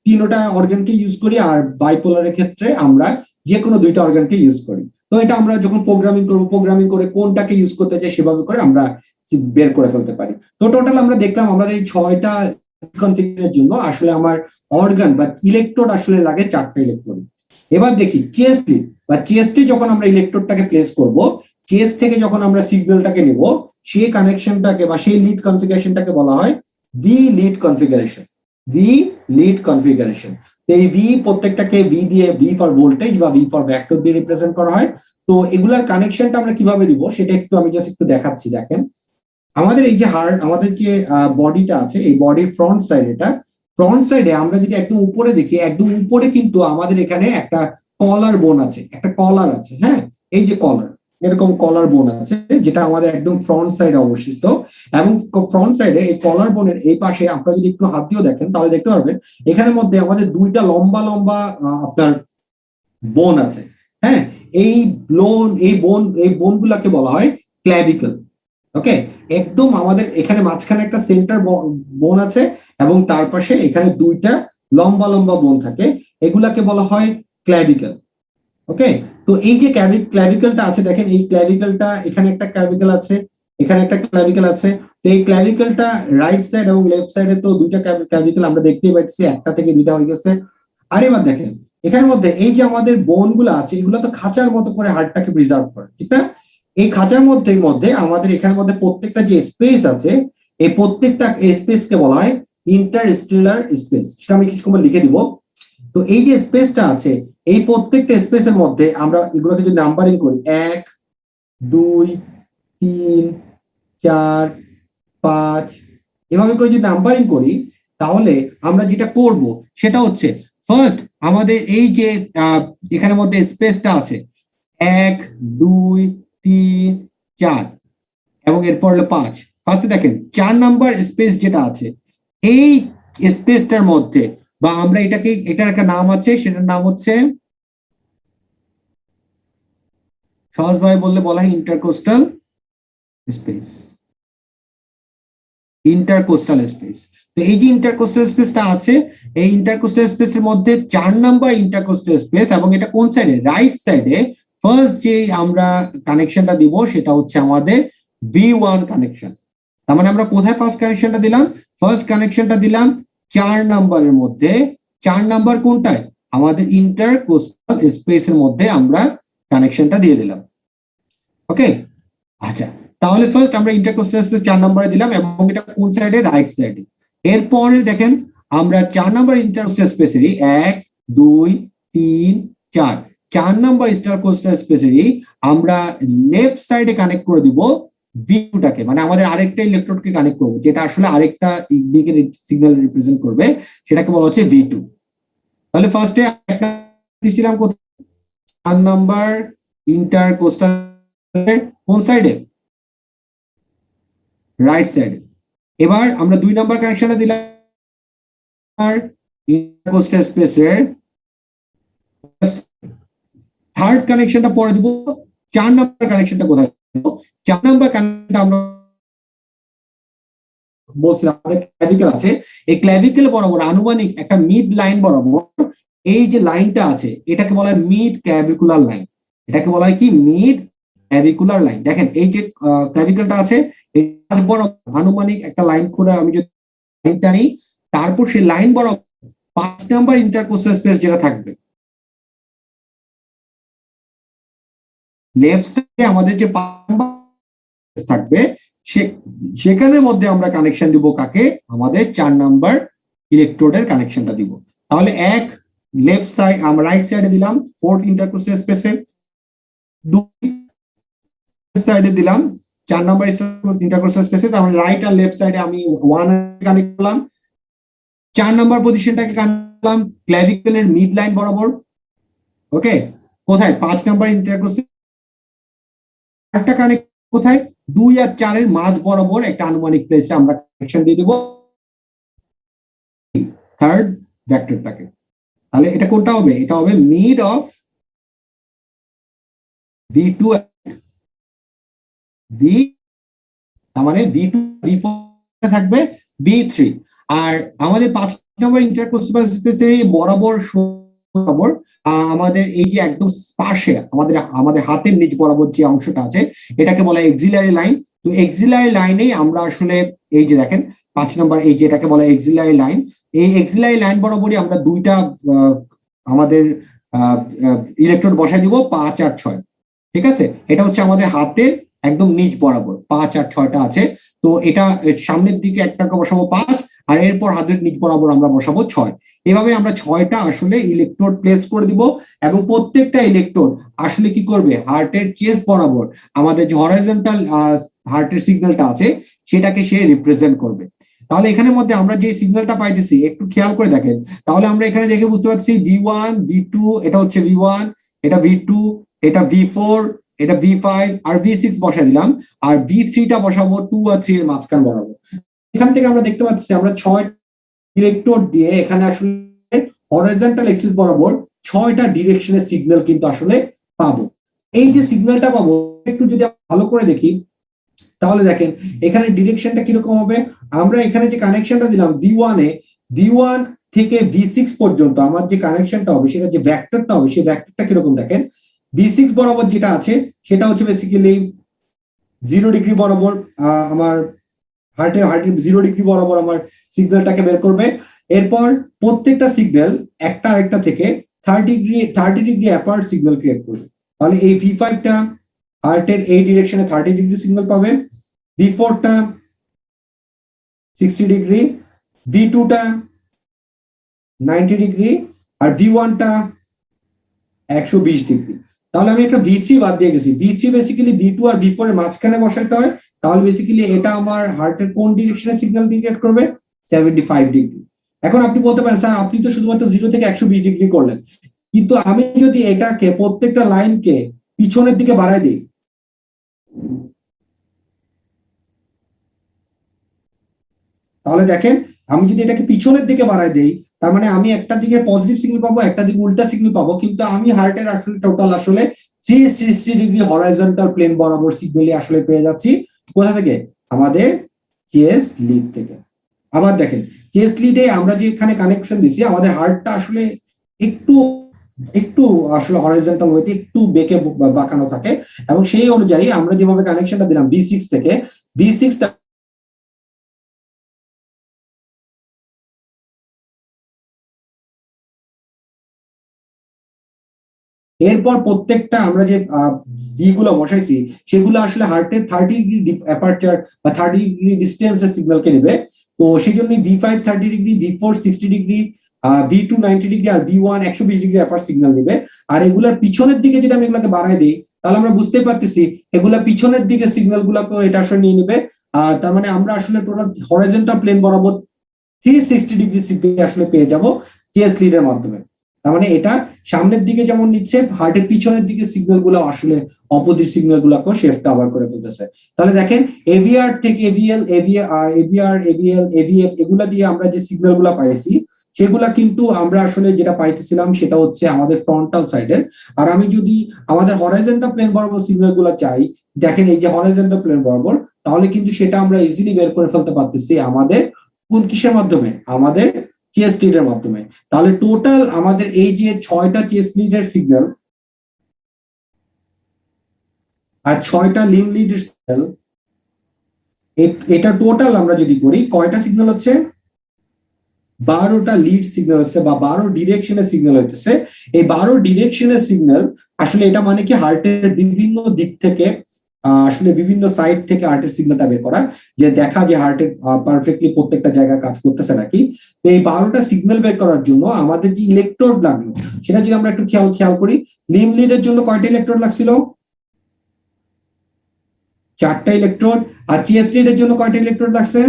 3টা অর্গানকে ইউজ করি, আর বাইপোলারের ক্ষেত্রে আমরা যে কোনো 2টা অর্গানকে ইউজ করি। তো এটা আমরা যখন প্রোগ্রামিং করবো, প্রোগ্রামিং করে কোনটাকে ইউজ করতে চাই সেভাবে করে আমরা বের করে ফেলতে পারি। তো টোটাল আমরা দেখলাম আমাদের এই 6টা কনফিগারেশনের জন্য আসলে আমার অর্গান বা ইলেকট্রোড আসলে লাগে 4টা ইলেকট্রোড। এবার দেখি চেস লিড বা চেস্টে যখন আমরা ইলেকট্রোডটাকে প্লেস করব, চেস থেকে যখন আমরা সিগন্যালটাকে নেব, সেই কানেকশনটাকে বা সেই লিড কনফিগারেশনটাকে বলা হয় V lead configuration. V lead configuration. এই ভি প্রত্যেকটাকে ভি দিয়ে, ভি ফর ভোল্টেজ বা ভি ফর ভেক্টর দিয়ে রিপ্রেজেন্ট করা হয়। তো এগুলার কানেকশনটা আমরা কিভাবে দিব সেটা একটু আমি জাস্ট একটু দেখাচ্ছি। দেখেন আমাদের এই যে হার্ট, আমাদের যে বডিটা আছে, এই বডির ফ্রন্ট সাইড, এটা ফ্রন্ট সাইডে আমরা যদি একদম উপরে দেখি, একদম উপরে কিন্তু আমাদের এখানে একটা কলার বোন আছে, একটা কলার আছে। হ্যাঁ, এই যে কলার, এরকম কলার বোন আছে যেটা আমাদের একদম ফ্রন্ট সাইডে অবস্থিত। এবং ফ্রন্ট সাইডে এই কলার বোনের এই পাশে আপনারা যদি একটু হাত দিয়েও দেখেন তাহলে দেখতে পারবেন এখানের মধ্যে আমাদের 2টা লম্বা লম্বা আপনার বোন আছে। হ্যাঁ, এই বোন গুলাকে বলা হয় ক্ল্যাভিকল। ওকে, একদম আমাদের এখানে মাঝখানে একটা সেন্টার বোন আছে এবং তার পাশে এখানে 2টা লম্বা লম্বা বোন থাকে, এগুলাকে বলা হয় ক্ল্যাভিকল। ওকে, তো এই যে ক্ল্যাভিকলটা আছে, দেখেন এই ক্ল্যাভিকলটা, এখানে একটা ক্ল্যাভিকল আছে, এখানে একটা ক্ল্যাভিকল আছে। তো এই ক্ল্যাভিকলটা রাইট সাইড এবং লেফট সাইডে তো 2টা ক্ল্যাভিকল আমরা দেখতেই পাচ্ছি, একটা থেকে 2টা হয়ে গেছে। আর এবার দেখেন এখানের মধ্যে এই যে আমাদের বোন গুলো আছে, এগুলো তো খাঁচার মতো করে হার্টটাকে প্রিজার্ভ করে, ঠিক না? এই খাঁচার মধ্যে আমাদের এখানের মধ্যে প্রত্যেকটা যে স্পেস আছে, এই প্রত্যেকটা স্পেসকে বলা হয় ইন্টারস্টেলার স্পেস। সেটা আমি কিছু সময় লিখে দিব। তো এই যে স্পেসটা আছে, এই প্রত্যেকটা স্পেসের মধ্যে আমরা এগুলোকে যদি নাম্বারিং করি 1 2 3 4 5 এভাবে করে যদি নাম্বারিং করি, তাহলে আমরা যেটা করব সেটা হচ্ছে ফার্স্ট আমাদের এই যে এখানের মধ্যে স্পেসটা আছে 1 2 3 4 এবং এরপর হলো 5। ফার্স্টে দেখেন 4 নাম্বার স্পেস যেটা আছে, এই স্পেসটার মধ্যে বা আমরা এটার একটা নাম আছে, সেটার নাম হচ্ছে, সহজভাবে বলা হয় ইন্টারকোস্টাল স্পেস। Intercostal space. তো এই যে ইন্টারকোস্টাল স্পেসটা আছে, এই ইন্টারকোস্টাল স্পেসের মধ্যে 4 নাম্বার ইন্টারকোস্টাল স্পেস, এবং এটা কোন সাইডে? রাইট সাইডে। ফার্স্ট যে আমরা কানেকশনটা দিব সেটা হচ্ছে আমাদের V1 কানেকশন। তার মানে আমরা কোথায় ফার্স্ট কানেকশনটা দিলাম? ফার্স্ট কানেকশনটা দিলাম 4 নাম্বারের মধ্যে। 4 নাম্বার কোনটায়? আমাদের ইন্টারকোস্টাল স্পেসের মধ্যে আমরা কানেকশনটা দিয়ে দিলাম। ওকে, আচ্ছা, তাহলে ফার্স্ট আমরা ইন্টারকোস্টাল স্পেস 4 নম্বরে দিলাম এবং এটা কোন সাইডে? রাইট সাইডে। এরপরে দেখেন আমরা 4 নম্বর ইন্টারকোস্টাল স্পেসেরই 1 2 3 4 4 নম্বর ইন্টারকোস্টাল স্পেসেরই আমরা লেফট সাইডে কানেক্ট করে দিব V2টাকে, মানে আমাদের আরেকটা ইলেকট্রোডকে কানেক্ট করব যেটা আসলে আরেকটা দিকে সিগন্যাল রিপ্রেজেন্ট করবে, সেটাকে বলা হচ্ছে V2। তাহলে ফার্স্টে একটা দিছিলাম কোথায়? 4 নাম্বার ইন্টারকোস্টাল কোন সাইডে? রাইট সাইডে। এবার আমরা 2 নাম্বার কানেকশনটা দিলাম ইন্টারকোস্টাল স্পেসের। থার্ড কানেকশনটা পরে দিব। 4 নাম্বার কানেকশনটা কোথায়? 4 নাম্বার কানেকশনটা আমরা বলছিলাম আমাদের ক্ল্যাভিকল আছে, এই ক্ল্যাভিকল বরাবর আনুমানিক একটা মিড লাইন বরাবর এই যে লাইনটা আছে এটাকে বলা হয় মিড ক্ল্যাভিকুলার লাইন। এটাকে বলা হয় কি? Mid clavicular line. দেখেন এই যে ক্ল্যাভিকলটা আছে, এটা বরাবর আনুমানিক একটা লাইন করে আমি যদি লাইন টানি, তারপর সেই লাইন বরাবর 5 নাম্বার ইন্টারকোস্টাল স্পেস যেটা থাকবে, লেফট সাইডে আমাদের যে 5 নাম্বার থাকবে, সেখানের মধ্যে আমরা কানেকশন দিব কাকে? আমাদের 4 নাম্বার ইলেকট্রোডের কানেকশনটা দিব। তাহলে এক লেফট সাইড আমরা রাইট সাইডে দিলাম 4th ইন্টারকোস্টাল স্পেসে, 2 সাইডে দিলাম 4 নাম্বার ইন্টারকোস্টাল স্পেসে। তাহলে রাইট আর লেফট সাইডে আমি 1 কানেক্ট করলাম, 4 নাম্বার পজিশনটাকে কানেক্ট করলাম ক্ল্যাভিকলের মিড লাইন বরাবর। ওকে, কোথায়? 5 নাম্বার ইন্টারকোস্টাল একটা কানেক্ট কোথায় 2 আর 4 এর মাঝ বরাবর একটা আনুমানিক প্লেসে আমরা কানেকশন দিয়ে দেব থার্ড ভেক্টরটাকে। তাহলে এটা কোনটা হবে? এটা হবে মিড অফ v2 v, তার মানে v2 v4 থাকবে v3। আর আমাদের 5 নম্বর ইন্টারকোস্টাল স্পেসের বরাবর আমাদের এই যে একদম পাশে আমাদের হাতের নিচ বরাবর যে অংশটা আছে এটাকে বলা হয় এক্সিলারি লাইন। তো এক্সিলারি লাইনেই আমরা আসলে এই যে দেখেন 5 নম্বর এই যে এটাকে বলা হয় এক্সিলারি লাইন। এই এক্সিলারি লাইন বরাবরই আমরা দুইটা আমাদের ইলেকট্রোড বসাই দিব 5 আর 6। ঠিক আছে, এটা হচ্ছে আমাদের হাতের একদম নিচ বরাবর 5 আর 6টা আছে। তো এটা সামনের দিকে একটাকে বসাবো 5 আর এরপর হাতের নিচ বরাবর আমরা বসাবো 6। এভাবে আমরা 6টা আসলে ইলেকট্রোড প্লেস করে দিব এবং প্রত্যেকটা ইলেকট্রোড আসলে কি করবে হার্টের চেস্ট বরাবর আমাদের যে হরাইজন্টাল হার্টের সিগন্যালটা আছে সেটাকে সে রিপ্রেজেন্ট করবে। তাহলে এখানের মধ্যে আমরা যে সিগন্যালটা পাইতেছি একটু খেয়াল করে দেখেন, তাহলে আমরা এখানে দেখে বুঝতে পারছি V1 V2 এটা হচ্ছে V1, এটা V2, এটা V4, এটা V5 আর V6 বসাই দিলাম আর V3টা বসাবো 2 আর 3 এর মাঝখান বরাবর। এখান থেকে আমরা দেখতে পাচ্ছি আমরা 6 ইলেকট্রোড দিয়ে এখানে আসলে হরাইজন্টাল এক্সিস বরাবর 6টা ডিরেকশনের সিগন্যাল কিন্তু আসলে পাবো। এই যে সিগন্যালটা পাবো একটু যদি ভালো করে দেখি তাহলে দেখেন এখানে ডিরেকশনটা কিরকম হবে। আমরা এখানে যে কানেকশনটা দিলাম V1 এ, V1 থেকে V6 পর্যন্ত আমার যে কানেকশনটা হবে সেটা যে ভেক্টরটা হবে সেই ভেক্টরটা কিরকম দেখেন। V6 বরাবর যেটা আছে সেটা হচ্ছে বেসিক্যালি 0 ডিগ্রি বরাবর আমার হার্টের 0 ডিগ্রি বরাবর আমার সিগন্যালটাকে বের করবে। এরপর প্রত্যেকটা সিগন্যাল একটা আরেকটা থেকে 30 ডিগ্রি অ্যাপার্ট সিগন্যাল ক্রিয়েট করবে। তাহলে এই V5টা হার্টের এই ডিরেকশনে 30 ডিগ্রি সিগন্যাল পাবে, V4টা 60 ডিগ্রি, V2টা 90 ডিগ্রি আর V1টা 120 ডিগ্রি। তাহলে আমি একটা V3 বাদ দিয়ে গেছি। V3 বেসিক্যালি V2 আর V4 এর মাঝখানে বসাইতে হয়। তাহলে বেসিক্যালি এটা আমার হার্টের কোন ডিরেকশনে সিগন্যাল ক্রিয়েট করবে 75 ডিগ্রি। এখন আপনি বলতে পারেন স্যার আপনি তো শুধুমাত্র 0 থেকে 120 ডিগ্রি করলেন, কিন্তু আমি যদি এটাকে প্রত্যেকটা লাইনকে পিছনের দিকে বাড়াই দিই তাহলে দেখেন আমি যদি এটাকে পিছনের দিকে বাড়াই দেই তার মানে আমি একটা দিকে পজিটিভ সিগন্যাল পাবো একটা দিকে উল্টা সিগন্যাল পাবো, কিন্তু আমি হার্টের আসলে টোটাল আসলে 360 ডিগ্রি হরাইজন্টাল প্লেন বরাবর সিগন্যালই আসলে পেয়ে যাচ্ছি। কোথা থেকে? আমাদের চেস্ট লিড থেকে। আবার দেখেন চেস্ট লিডে আমরা যে এখানে কানেকশন দিছি আমাদের হার্টটা আসলে একটু আসলে হরাইজন্টাল ওয়েতে একটু বেঁকে বাঁকানো থাকে এবং সেই অনুযায়ী আমরা যেভাবে কানেকশনটা দিলাম B6 থেকে, B6টা এরপর প্রত্যেকটা আমরা যে ভি গুলো বসাইছি সেগুলো আসলে হার্টের 30 ডিগ্রি অ্যাপারচার বা 30 ডিগ্রি ডিস্টেন্সের সিগন্যালকে নেবে। তো সেই জন্য V5 30 degree, V4 60 degree, V2 90 degree আর V1 120 ডিগ্রি অ্যাপার সিগন্যাল নেবে। আর এগুলার পিছনের দিকে যদি আমি এগুলোকে বাড়াই দিই তাহলে আমরা বুঝতে পারতেছি এগুলা পিছনের দিকে সিগন্যাল গুলাকে এটা আসলে নিয়ে নেবে। তার মানে আমরা আসলে টোটাল হরাইজন্টাল প্লেন বরাবর 360 ডিগ্রি সিগন্যাল আসলে পেয়ে যাব চেস্ট লিডের মাধ্যমে। তার মানে এটা সামনের দিকে যেমন নিচ্ছে হার্টের পিছনের দিকে সিগন্যাল গুলো আসলে অপোজিট সিগন্যাল গুলোকে শিফট আবার করে ফেলতেছে। তাহলে দেখেন এভিআর থেকে এভিএল, এভিআর, এভিএল, এভিএফ এগুলা দিয়ে আমরা যে সিগন্যাল গুলা পাইছি সেগুলা কিন্তু আমরা আসলে যেটা পাইতেছিলাম সেটা হচ্ছে আমাদের ফ্রন্টাল সাইডের। আর আমি যদি আমাদের হরাইজন্টাল প্লেন বরাবর সিগন্যাল গুলা চাই, দেখেন এই যে হরাইজন্টাল প্লেন বরাবর, তাহলে কিন্তু সেটা আমরা ইজিলি বের করে ফেলতে পারতেছি আমাদের কোন কিসের মাধ্যমে? আমাদের চেস্ট লিডের মাধ্যমে। তাহলে টোটাল আমাদের এই যে 6টা চেস্ট লিডের সিগন্যাল আর 6টা লিম্ব লিডের সিগন্যাল, এটা টোটাল আমরা যদি করি কয়টা সিগন্যাল হচ্ছে? 12টা লিড সিগন্যাল হচ্ছে বা 12 ডিরেকশনের সিগন্যাল হইতেছে। এই 12 ডিরেকশনের সিগন্যাল আসলে এটা মানে কি হার্টের বিভিন্ন দিক থেকে আসলে বিভিন্ন সাইড থেকে হার্টের সিগন্যালটা বের করা, যে দেখা যে হার্টের পারফেক্টলি প্রত্যেকটা জায়গায় কাজ করতেছে নাকি। তো এই 12টা সিগন্যাল বের করার জন্য আমাদের যে ইলেকট্রোড লাগলো সেটা যদি আমরা একটু খেয়াল করি, লিম্ব লিডের জন্য কয়টা ইলেকট্রোড লাগছিল? 4টা ইলেকট্রোড। আর চেস্ট লিডের জন্য কয়টা ইলেকট্রোড লাগছে?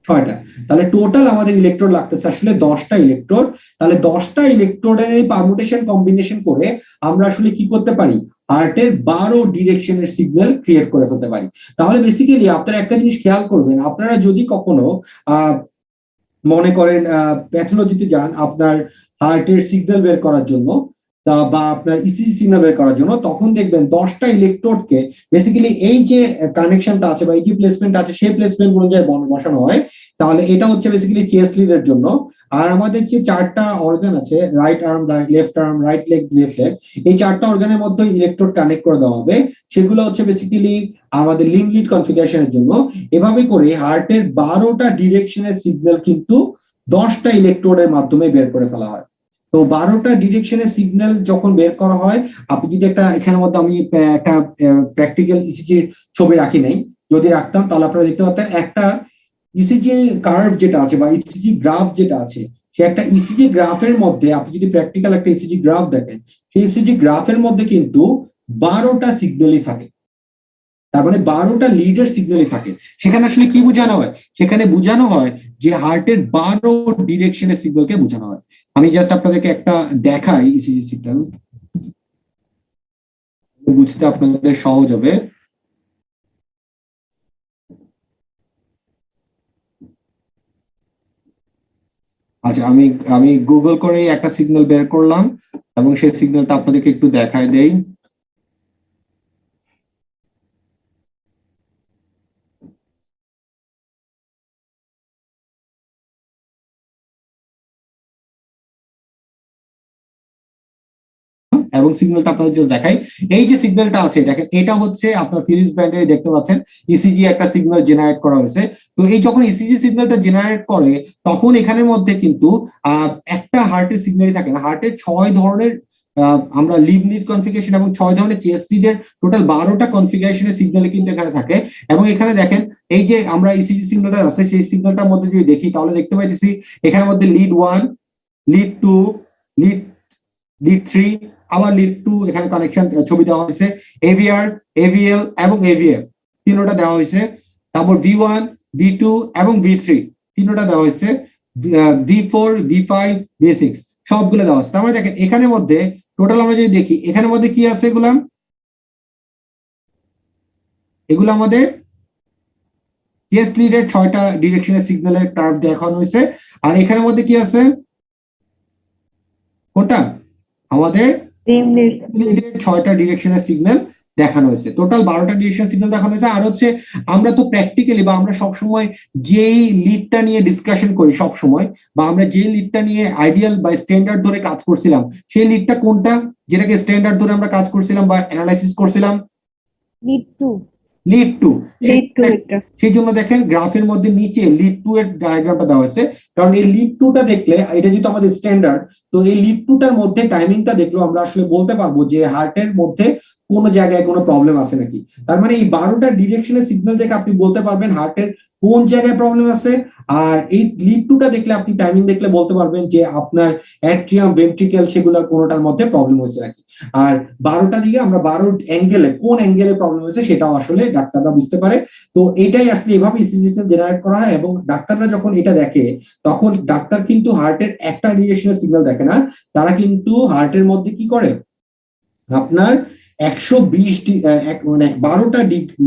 6টা। তাহলে টোটাল আমাদের ইলেকট্রোড লাগতেছে আসলে 10টা ইলেকট্রোড। তাহলে 10টা ইলেকট্রোডের এই পারমুটেশন কম্বিনেশন করে আমরা আসলে কি করতে পারি? হার্টের 12 ডিরেকশনের সিগন্যাল ক্রিয়েট করে ফেলতে পারি। তাহলে বেসিক্যালি আপনারা একটা জিনিস খেয়াল করবেন, আপনারা যদি কখনো মনে করেন প্যাথোলজিতে যান আপনার হার্টের সিগন্যাল বের করার জন্য বা আপনার ইসিজি সিগন্যাল বের করার জন্য, তখন দেখবেন 10টা ইলেকট্রোডকে বেসিক্যালি এই যে কানেকশনটা আছে বা এই যে প্লেসমেন্ট আছে সেই প্লেসমেন্ট অনুযায়ী বসানো হয়। তাহলে এটা হচ্ছে বেসিক্যালি চেস্ট লিডের জন্য। আর আমাদের যে 4টা অর্গান আছে, right arm, left arm, right leg, left leg, এই 4টা অর্গানের মধ্যে ইলেকট্রোড কানেক্ট করে দেওয়া হবে। সেগুলো হচ্ছে বেসিক্যালি আমাদের লিম্ব লিড কনফিগারেশনের জন্য। এভাবে করে হার্টের 12টা ডিরেকশনের সিগন্যাল কিন্তু 10টা ইলেকট্রোডের মাধ্যমে বের করে ফেলা হয়। তো 12টা ডিরেকশনের সিগন্যাল যখন বের করা হয়, আপনি যদি একটা এখানের মধ্যে আমি একটা প্র্যাকটিক্যাল ইসিজির ছবি রাখি নাই, যদি রাখতাম তাহলে আপনারা দেখতে পারতেন একটা ইসিজি কার্ভ যেটা আছে বা ইসিজি গ্রাফ যেটা আছে, সে একটা ইসিজি গ্রাফের মধ্যে আপনি যদি প্র্যাকটিক্যাল একটা ইসিজি গ্রাফ দেখেন, সেই ইসিজি গ্রাফের মধ্যে কিন্তু 12টা সিগন্যালই থাকে। তার মানে 12টা লিডের সিগন্যালই থাকে। সেখানে আসলে কি বোঝানো হয়? সেখানে বোঝানো হয় যে হার্টের 12 ডিরেকশনের সিগন্যালকে বোঝানো হয়। আমি জাস্ট আপনাদেরকে একটা দেখাই ইসিজি সিগন্যাল, বুঝতে আপনাদের সহজ হবে। আচ্ছা, আমি গুগল করে একটা সিগন্যাল বের করলাম এবং সেই সিগন্যালটা আপনাদেরকে একটু দেখায় দেই। এবং সিগন্যালটা আপনাদের জাস্ট দেখাই। এই যে সিগন্যালটা আছে দেখেন, এটা হচ্ছে আপনার ফিলিপস ব্র্যান্ডের, দেখতে পাচ্ছেন ইসিজি একটা সিগন্যাল জেনারেট করা হয়েছে। তো এই যখন ইসিজি সিগন্যালটা জেনারেট করে তখন এখানের মধ্যে কিন্তু একটা হার্টের সিগন্যালই থাকে না, হার্টের 6 ধরনের আমরা লিম্ব লিড কনফিগারেশন এবং 6 ধরনের চেস্ট লিডের টোটাল 12টা কনফিগারেশনের সিগন্যাল কিন্তু এখানে থাকে। এবং এখানে দেখেন এই যে আমরা ইসিজি সিগন্যালটা আছে সেই সিগন্যালটার মধ্যে যদি দেখি তাহলে দেখতে পাইতেছি এখানের মধ্যে লিড 1, লিড 2, লিড লিড 3, আবার লিড 2, এখানে কানেকশন ছবি দেওয়া হয়েছে, এভিআর, এভিএল এবং এভিএফ তিনটা দেওয়া হয়েছে। তারপর ভি1, ভি2 এবং ভি3 তিনটা দেওয়া হয়েছে, ভি4, ভি5, ভি6 সবগুলো দেওয়া হয়েছে। তার মানে দেখেন এখানের মধ্যে টোটাল আমরা যদি দেখি এখানের মধ্যে কি আছে, এগুলো আমাদের চেস্ট লিডের 6টা ডিরেকশনের সিগন্যালের কার্ভ দেখানো হয়েছে। আর এখানের মধ্যে কি আছে, কোনটা আমাদের লিডের 6টা ডিরেকশনের সিগন্যাল দেখানো হয়েছে, টোটাল 12টা ডিরেকশন সিগন্যাল দেখানো হয়েছে। আর হচ্ছে আমরা তো প্র্যাকটিক্যালি বা আমরা সবসময় যেই লিডটা নিয়ে ডিসকাশন করি সবসময়, বা আমরা যে লিডটা নিয়ে আইডিয়াল বা স্ট্যান্ডার্ড ধরে কাজ করছিলাম, সেই লিডটা কোনটা যেটাকে স্ট্যান্ডার্ড ধরে আমরা কাজ করছিলাম বা অ্যানালাইসিস করছিলাম? লিড 2। সেই জন্য দেখেন গ্রাফের মধ্যে নিচে লিড 2 এর ডায়াগ্রামটা দেওয়া হয়েছে, কারণ এই লিড 2টা দেখলে, এটা যেহেতু আমাদের স্ট্যান্ডার্ড, তো এই লিড 2টার মধ্যে টাইমিংটা দেখলেও আমরা আসলে বলতে পারবো যে হার্টের মধ্যে কোন জায়গায় কোনো প্রবলেম আছে নাকি। তার মানে এই 12টা ডিরেকশনের সিগন্যাল দেখে আপনি বলতে পারবেন হার্টের কোন জায়গায় প্রবলেম আছে। আর এই লিড 2টা দেখলে আপনি টাইমিং দেখলে বলতে পারবেন যে আপনার অ্যাট্রিয়াম, ভেন্ট্রিকেল সেগুলোর কোনোটার মধ্যে প্রবলেম হয়েছে নাকি। আর 12টা দিকে আমরা 12 অ্যাঙ্গেলে কোন অ্যাঙ্গেলে প্রবলেম হয়েছে সেটাও আসলে ডাক্তাররা বুঝতে পারে। তো এটাই আসলে এভাবে ইসিজি সিস্টেম জেনারেট করা হয়। এবং ডাক্তাররা যখন এটা দেখে তখন ডাক্তার কিন্তু হার্টের একটা ডিরেকশনের সিগন্যাল দেখে না, তারা কিন্তু হার্টের মধ্যে কি করে, আপনার 120 মানে 12টা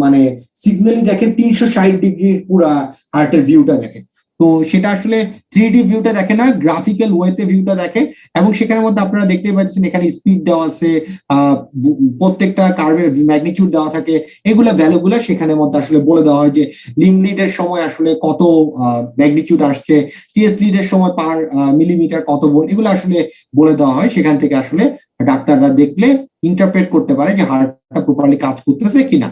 মানে সিগন্যালই দেখে, 360 ডিগ্রির পুরা হার্টের ভিউটা দেখে। তো সেটা আসলে 3D ভিউটা দেখে না, গ্রাফিক্যাল ওয়েতে ভিউটা দেখে। এবং সেখানের মধ্যে আপনারা দেখতে পাচ্ছেন এখানে স্পিড দেওয়া আছে, প্রত্যেকটা কার্ভের ম্যাগনিটিউড দেওয়া থাকে, এগুলা ভ্যালুগুলো সেখানের মধ্যে আসলে বলে দেওয়া হয় যে লিম্ব লিডের সময় আসলে কত ম্যাগনিটিউড আসছে, চেস্ট লিডের সময় পার মিলিমিটার কত ভোল্ট, এগুলো আসলে বলে দেওয়া হয়। সেখান থেকে আসলে ডাক্তাররা দেখলে ইন্টারপ্রেট করতে পারে যে হার্টটা প্রপারলি কাজ করতেছে কিনা।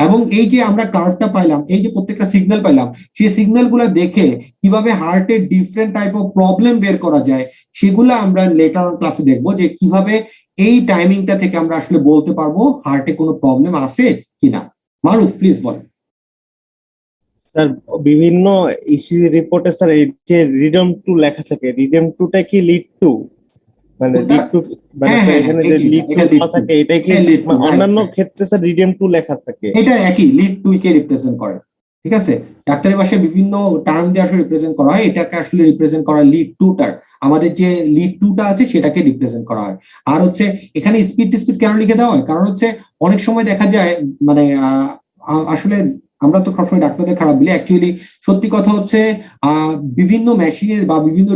এবং এই যে আমরা কার্ভটা পাইলাম, এই যে প্রত্যেকটা সিগন্যাল পাইলাম, সেই সিগন্যাল গুলো দেখে কিভাবে হার্টের ডিফারেন্ট টাইপ অফ প্রবলেম বের করা যায় সেগুলো আমরা লেটার অন ক্লাসে দেখবো, যে কিভাবে এই টাইমিংটা থেকে আমরা আসলে বলতে পারবো হার্টে কোনো প্রবলেম আছে কিনা। মারুফ প্লিজ বলেন। স্যার বিভিন্ন ইসিজি রিপোর্টে স্যার এই যে রিডম 2 লেখা থাকে, রিডম 2টা কি লিড 2? মানে লিড 2 মানে এখানে যে লিড 2 লেখা থাকে এটাই কি অন্যান্য ক্ষেত্রে স্যার রিডম 2 লেখা থাকে? এটা একই লিড 2 কে রিপ্রেজেন্ট করে। ঠিক আছে, ডাক্তারি ভাষায় বিভিন্ন টার্ম দিয়ে আসলে রিপ্রেজেন্ট করা হয়, এটাকে আসলে রিপ্রেজেন্ট করা লিড টুটার, আমাদের যে লিড টুটা আছে সেটাকে রিপ্রেজেন্ট করা হয়। আর হচ্ছে এখানে স্পিড স্পিড কেন লিখে দেওয়া হয়, কারণ হচ্ছে অনেক সময় দেখা যায় মানে আসলে আমরা তো সবসময় ডাক্তারদের খারাপ বলি, অ্যাকচুয়ালি সত্যি কথা হচ্ছে বিভিন্ন মেশিনে বা বিভিন্ন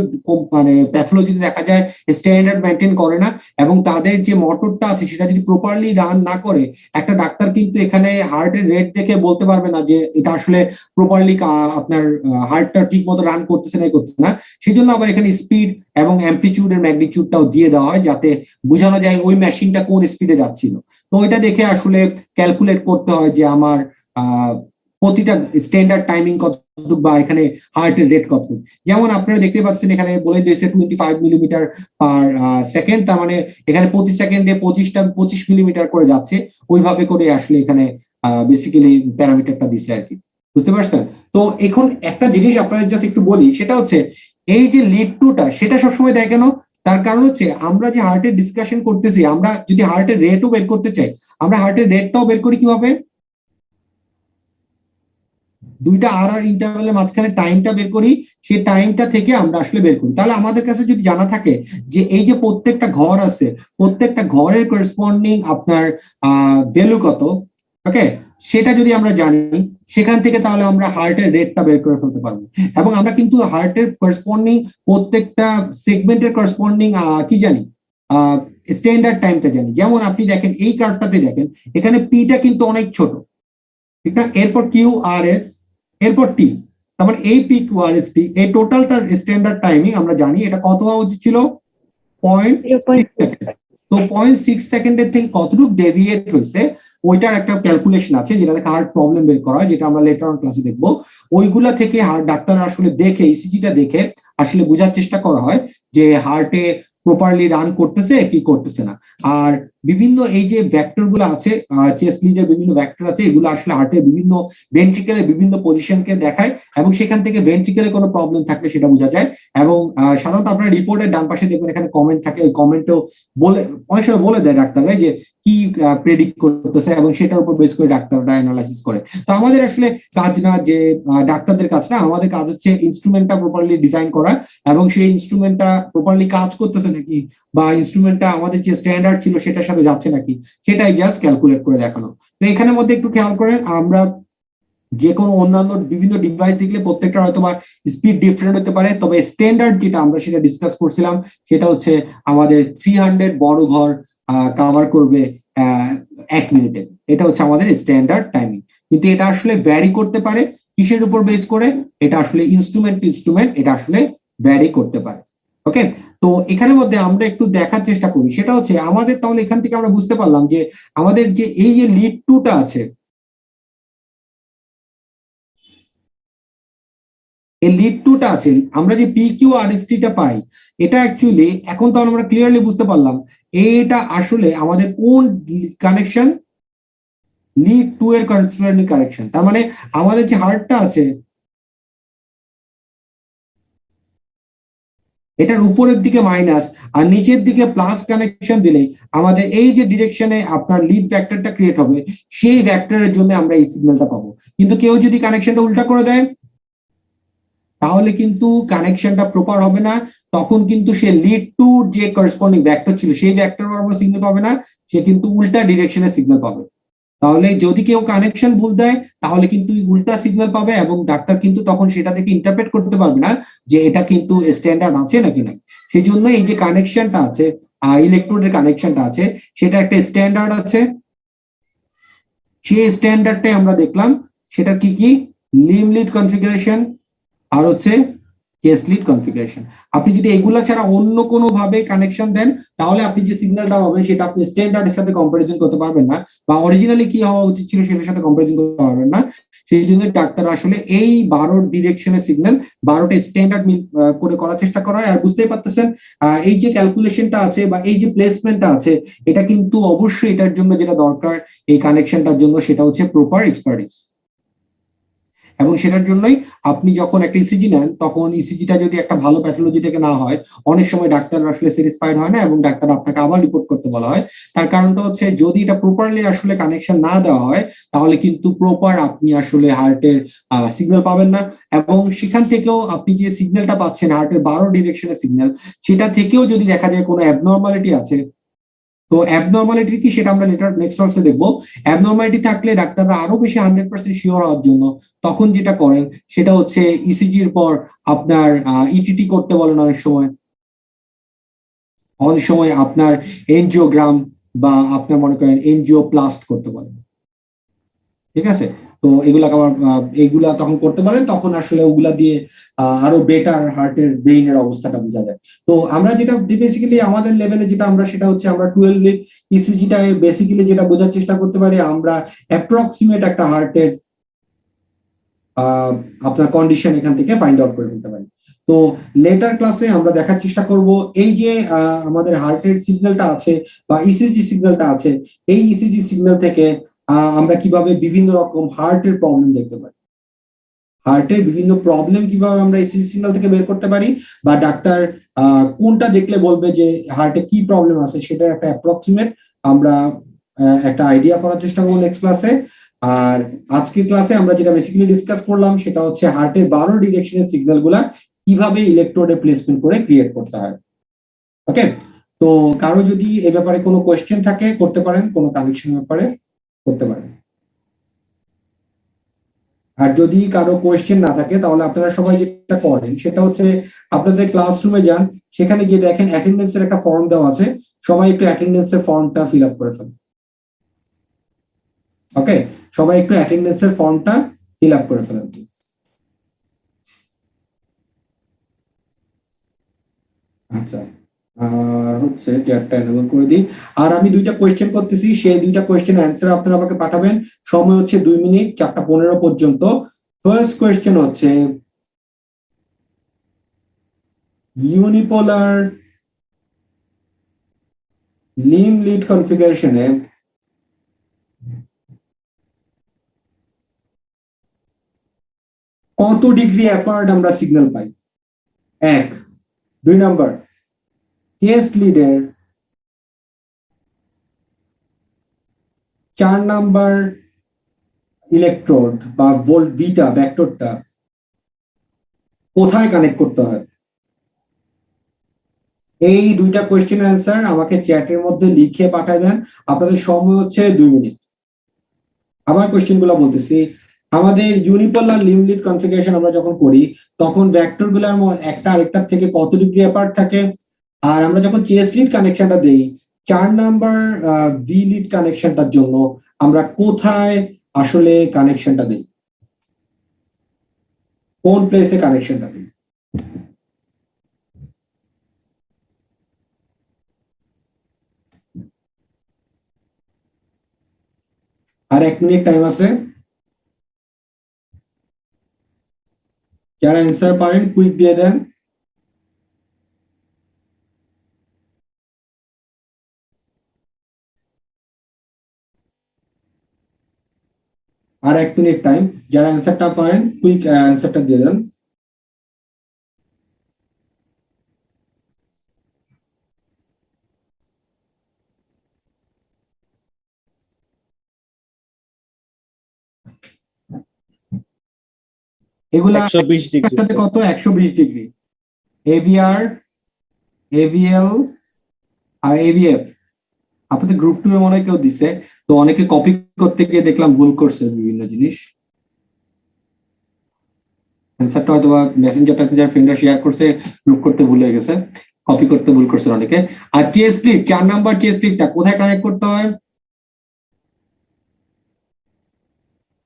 মানে প্যাথোলজিতে দেখা যায় স্ট্যান্ডার্ড মেনটেন করে না, এবং তাদের যে মোটরটা আছে সেটা যদি প্রপারলি রান না করে, একটা ডাক্তার কিন্তু এখানে হার্টের রেট দেখে বলতে পারবে না যে এটা আসলে প্রপারলি আপনার হার্টটা ঠিক মতো রান করতেছে না করতেছে না। সেই জন্য আবার এখানে স্পিড এবং অ্যাম্পলিটিউড এর ম্যাগনিটিউডটাও দিয়ে দেওয়া হয়, যাতে বোঝানো যায় ওই মেশিনটা কোন স্পিডে যাচ্ছিল। তো ওইটা দেখে আসলে ক্যালকুলেট করতে হয় যে আমার প্রতিটা স্ট্যান্ডার্ড টাইমিং কতটুকু বা এখানে হার্টের রেট কত। যেমন আপনারা দেখতে পাচ্ছেন এখানে বলে দিয়েছে 25 মিলিমিটার পার সেকেন্ড, তার মানে এখানে প্রতি সেকেন্ডে 25 মিলিমিটার করে যাচ্ছে, ওইভাবে করে আসলে এখানে বেসিক্যালি প্যারামিটারটা দিছে আর কি, বুঝতে পারছেন? তো এখন একটা জিনিস আপনাদের জাস্ট একটু বলি, সেটা হচ্ছে এই যে লিড টুটা সেটা সবসময় দেয় কেন, তার কারণ হচ্ছে আমরা যে হার্টের ডিসকাশন করতেছি, আমরা যদি হার্টের রেটও বের করতে চাই, আমরা হার্টের রেটটাও বের করি কিভাবে, দুইটা আর আর ইন্টারভ্যালের মাঝখানে টাইমটা বের করি, সেই টাইমটা থেকে আমরা আসলে বের করি। তাহলে আমাদের কাছে যদি জানা থাকে যে এই যে প্রত্যেকটা ঘর আছে, প্রত্যেকটা ঘরের করেসপন্ডিং আপনার ভ্যালু কত, ওকে, সেটা যদি আমরা জানি সেখান থেকে তাহলে আমরা হার্টের রেটটা বের করে ফেলতে পারবো। এবং আমরা কিন্তু হার্টের করেসপন্ডিং প্রত্যেকটা সেগমেন্টের করেসপন্ডিং কি জানি, স্ট্যান্ডার্ড টাইমটা জানি। যেমন আপনি দেখেন এই কার্ভটাতে দেখেন এখানে পিটা কিন্তু অনেক ছোট, ঠিক না, এরপর কিউ আর এস, এরপর টি, তার মানে এই P Q R S T এই টোটালটার স্ট্যান্ডার্ড টাইমিং আমরা জানি এটা কত হওয়া উচিত ছিল, 0.6 সেকেন্ড। তো 0.6 সেকেন্ডের থেকে কতটুকু ডেভিয়েট হয়েছে ওইটার একটা ক্যালকুলেশন আছে, যেটা থেকে হার্ট প্রবলেম বের করা হয়, যেটা আমরা লেটার অন ক্লাসে দেখবো। ওইগুলা থেকে ডাক্তার আসলে দেখে ইসিজিটা দেখে আসলে বোঝার চেষ্টা করা হয় যে হার্টে প্রপারলি রান করতেছে কি করতেছে না। আর বিভিন্ন এই যে ভেক্টর গুলো আছে, চেস্ট লিডের বিভিন্ন ভেক্টর আছে, এগুলো আসলে হার্টের বিভিন্ন ভেন্ট্রিকেলের বিভিন্ন পজিশনকে দেখায়, এবং সেখান থেকে ভেন্ট্রিকেলে কোনো প্রবলেম থাকলে সেটা বোঝা যায়। এবং সাধারণত আপনার রিপোর্টের ডান পাশে দেখবেন এখানে কমেন্ট থাকে, ওই কমেন্টও বলে অনেক সময় বলে দেয় ডাক্তাররা যে কি প্রেডিক্ট করতেছে, এবং সেটার উপর বেস করে ডাক্তাররা অ্যানালাইসিস করে। তো আমাদের আসলে কাজ না যে ডাক্তারদের কাজ না, আমাদের কাজ হচ্ছে ইনস্ট্রুমেন্টটা প্রপারলি ডিজাইন করা, এবং সেই ইনস্ট্রুমেন্টটা প্রপারলি কাজ করতেছে নাকি, বা ইনস্ট্রুমেন্টটা আমাদের যে স্ট্যান্ডার্ড ছিল সেটার সাথে যাচ্ছে নাকি, সেটাই জাস্ট ক্যালকুলেট করে দেখানো। তো এখানের মধ্যে একটু খেয়াল করেন, আমরা যে কোনো অন্যান্য বিভিন্ন ডিভাইস দেখলে প্রত্যেকটা হয়তো বা স্পিড ডিফারেন্ট হতে পারে, তবে স্ট্যান্ডার্ড যেটা আমরা সেটা ডিসকাস করছিলাম সেটা হচ্ছে আমাদের 300 বড় ঘর কভার করবে 1 মিনিটে, এটা হচ্ছে আমাদের স্ট্যান্ডার্ড টাইমিং। কিন্তু এটা আসলে ভ্যারি করতে পারে কিসের উপর বেস করে, এটা আসলে ইনস্ট্রুমেন্ট টু ইনস্ট্রুমেন্ট এটা আসলে ভ্যারি করতে পারে। ওকে, তো এখানের মধ্যে আমরা একটু দেখার চেষ্টা করি, সেটা হচ্ছে আমাদের তাহলে এখান থেকে আমরা বুঝতে পারলাম যে আমাদের যে এই যে লিড টুটা আছে, এই লিড টুটা আছে, আমরা যে পি কিউ আর এস টা পাই, এটা অ্যাকচুয়ালি এখন তাহলে আমরা ক্লিয়ারলি বুঝতে পারলাম এটা আসলে আমাদের কোন কানেকশন, লিড টু এর কানেকশন। তার মানে আমাদের যে হার্টটা আছে এটার উপরের দিকে মাইনাস আর নিচের দিকে প্লাস কানেকশন দিলে আমাদের এই যে ডিরেকশনে আপনার লিড ভেক্টরটা ক্রিয়েট হবে, সেই ভেক্টরের জন্য আমরা এই সিগন্যালটা পাবো। কিন্তু কেউ যদি কানেকশনটা উল্টা করে দেয় তাহলে কিন্তু কানেকশনটা প্রপার হবে না, তখন কিন্তু সে লিড টু যে করেসপন্ডিং ভেক্টর ছিল সেই ভেক্টর বরাবর সিগন্যাল পাবে না, সে কিন্তু উল্টা ডিরেকশনে সিগন্যাল পাবে। তাহলে যদি কেউ কানেকশন ভুল দেয় তাহলে কিন্তু উল্টা সিগন্যাল পাবে, এবং ডাক্তার কিন্তু তখন সেটা দেখে ইন্টারপ্রেট করতে পারবে না যে এটা কিন্তু স্ট্যান্ডার্ড আছে নাকি নাই। সেই জন্য এই যে কানেকশনটা আছে, ইলেকট্রোডের কানেকশনটা আছে, সেটা একটা স্ট্যান্ডার্ড আছে, সেই স্ট্যান্ডার্ডটাই আমরা দেখলাম। সেটা কি কি, লিম লিড কনফিগারেশন আর হচ্ছে চেস্ট লিড কনফিগারেশন। আপনি যদি এগুলা ছাড়া অন্য কোনো ভাবে কানেকশন দেন তাহলে আপনি যে সিগন্যালটা পাবেন সেটা আপনি স্ট্যান্ডার্ডের সাথে কম্পারিজন করতে পারবেন না, বা অরিজিনালি কি হওয়া উচিত ছিল সেটার সাথে কম্পারিজন করতে পারবেন না। সেই জন্য ডাক্তার আসলে এই 12 ডিরেকশনের সিগন্যাল 12টা স্ট্যান্ডার্ড করে করার চেষ্টা করা হয়। আর বুঝতেই পারতেছেন এই যে ক্যালকুলেশনটা আছে বা এই যে প্লেসমেন্টটা আছে, এটা কিন্তু অবশ্যই এটার জন্য যেটা দরকার এই কানেকশনটার জন্য সেটা হচ্ছে প্রপার এক্সপার্টিস। এবং সেটার জন্যই আপনি যখন একটা ইসিজি নেন তখন ইসিজিটা যদি একটা ভালো প্যাথোলজি থেকে না হয়, অনেক সময় ডাক্তার আসলে স্যাটিসফাইড হয় না এবং ডাক্তার আপনাকে আবার রিপোর্ট করতে বলা হয়। তার কারণটা হচ্ছে যদি এটা প্রপারলি আসলে কানেকশন না দেওয়া হয় তাহলে কিন্তু প্রপার আপনি আসলে হার্টের সিগন্যাল পাবেন না, এবং সেখান থেকেও আপনি যে সিগন্যালটা পাচ্ছেন হার্টের 12 ডিরেকশনের সিগন্যাল, সেটা থেকেও যদি দেখা যায় কোনো অ্যাবনর্মালিটি আছে, তো অ্যাবনর্মালিটি কি সেটা আমরা নেক্সট ক্লাসে দেখবো। অ্যাবনর্মালিটি থাকলে ডাক্তাররা আরো বেশি 100% শিওর হওয়ার জন্য তখন যেটা করেন সেটা হচ্ছে ইসিজির পর আপনার ইটিটি করতে বলেন, অনেক সময় আপনার এনজিওগ্রাম বা আপনার মনে করেন এনজিওপ্লাস্ট করতে বলেন, ঠিক আছে। তো এগুলা আবার এগুলা তখন করতে পারেন, তখন আসলে ওগুলা দিয়ে আরো বেটার হার্টের ব্রেইনের অবস্থাটা বোঝা যায়। তো আমরা যেটা বেসিক্যালি আমাদের লেভেলে যেটা আমরা সেটা হচ্ছে আমরা 12 লিড ইসিজিটা বেসিক্যালি যেটা বোঝার চেষ্টা করতে পারি, আমরা অ্যাপ্রক্সিমেট একটা হার্টের আপনার কন্ডিশন এখান থেকে ফাইন্ড আউট করে ফেলতে পারি। তো লেটার ক্লাসে আমরা দেখার চেষ্টা করব এই যে আমাদের হার্টের সিগন্যালটা আছে বা ইসিজি সিগন্যালটা আছে, এই ইসিজি সিগন্যাল থেকে আমরা কিভাবে বিভিন্ন রকম হার্টের প্রবলেম দেখতে পারি, হার্টের বিভিন্ন প্রবলেম কিভাবে আমরা ইসিজি সিগন্যাল থেকে বের করতে পারি, বা ডাক্তার কোনটা দেখলে বলবে যে হার্টে কি প্রবলেম আছে সেটা একটা অ্যাপ্রক্সিমেট আমরা একটা আইডিয়া করার চেষ্টা করবো নেক্সট ক্লাসে। আর আজকের ক্লাসে আমরা যেটা বেসিক্যালি ডিসকাস করলাম সেটা হচ্ছে হার্টের 12 ডিরেকশনের সিগন্যাল গুলা কিভাবে ইলেকট্রোডে প্লেসমেন্ট করে ক্রিয়েট করতে হয়। ওকে, তো কারো যদি এ ব্যাপারে কোনো কোয়েশ্চেন থাকে করতে পারেন, কোনো কানেকশন ব্যাপারে করতে পারেন। আর যদি কারো কোয়েশ্চেন না থাকে তাহলে আপনারা সবাই যেটা করেন সেটা হচ্ছে আপনাদের ক্লাসরুমে যান, সেখানে গিয়ে দেখেন অ্যাটেন্ডেন্সের একটা ফর্ম দেওয়া আছে, সবাই একটু অ্যাটেন্ডেন্সের ফর্মটা ফিল আপ করে ফেলেন। ওকে, সবাই একটু অ্যাটেন্ডেন্সের ফর্মটা ফিল আপ করে ফেলেন প্লিজ। আচ্ছা, আর হচ্ছে চ্যাটটা এনেবল করে দিই। আর আমি দুইটা কোয়েশ্চেন করতেছি, সেই দুইটা কোয়েশ্চেন অ্যান্সার আপনারা আমাকে পাঠাবেন। সময় হচ্ছে 2 মিনিট, 4:15 পর্যন্ত। ফার্স্ট কোয়েশ্চেন হচ্ছে ইউনিপোলার লিম লিড কনফিগারেশনে কত ডিগ্রি অ্যাপার্ট আমরা সিগন্যাল পাই? 1। 2 নাম্বার, কেস লিডের 4 নাম্বার ইলেকট্রোড বা ভোল্ট ভিটা ভেক্টরটা কোথায় কানেক্ট করতে হয়? এই দুইটা কোয়েশ্চেন অ্যান্সার আমাকে চ্যাটের মধ্যে লিখে পাঠায় দেন। আপনাদের সময় হচ্ছে 2 মিনিট। আবার কোয়েশ্চেন গুলো বলতেছি, আমাদের ইউনিপোলার লিম লিড কনফিগারেশন আমরা যখন করি তখন ভেক্টর গুলার একটা আরেকটার থেকে কত ডিগ্রি অ্যাপার্ট থাকে, আর আমরা যখন চেস লিড কানেকশনটা দেই 4 নাম্বার ভি লিড কানেকশনটার জন্য আমরা কোথায় আসলে কানেকশনটা দেই, কোন প্লেসে কানেকশনটা দিই? আর 1 মিনিট টাইম আছে, যারা অ্যান্সার পারেন কুইক দিয়ে দেন। আর 1 মিনিট টাইম, যারা অ্যান্সারটা পারেন কুইক অ্যান্সারটা দিয়ে দেন। এগুলা 120 ডিগ্রি। একটাতে কত? 120 ডিগ্রি। এভিআর, এভিএল আর এভিএফ আপনাদের গ্রুপ 2 এ মনে হয় কেউ দিছে, তো অনেকে কপি করতে গিয়ে দেখলাম ভুল করছে বিভিন্ন জিনিস। অ্যান্সারটা হয়তো বা মেসেঞ্জার ফ্রেন্ডরা শেয়ার করছে, গ্রুপ করতে ভুল হয়ে গেছে, কপি করতে ভুল করছে অনেকে। আর চেস লিড 4 নাম্বার চেস লিডটা কোথায় কানেক্ট করতে হয়?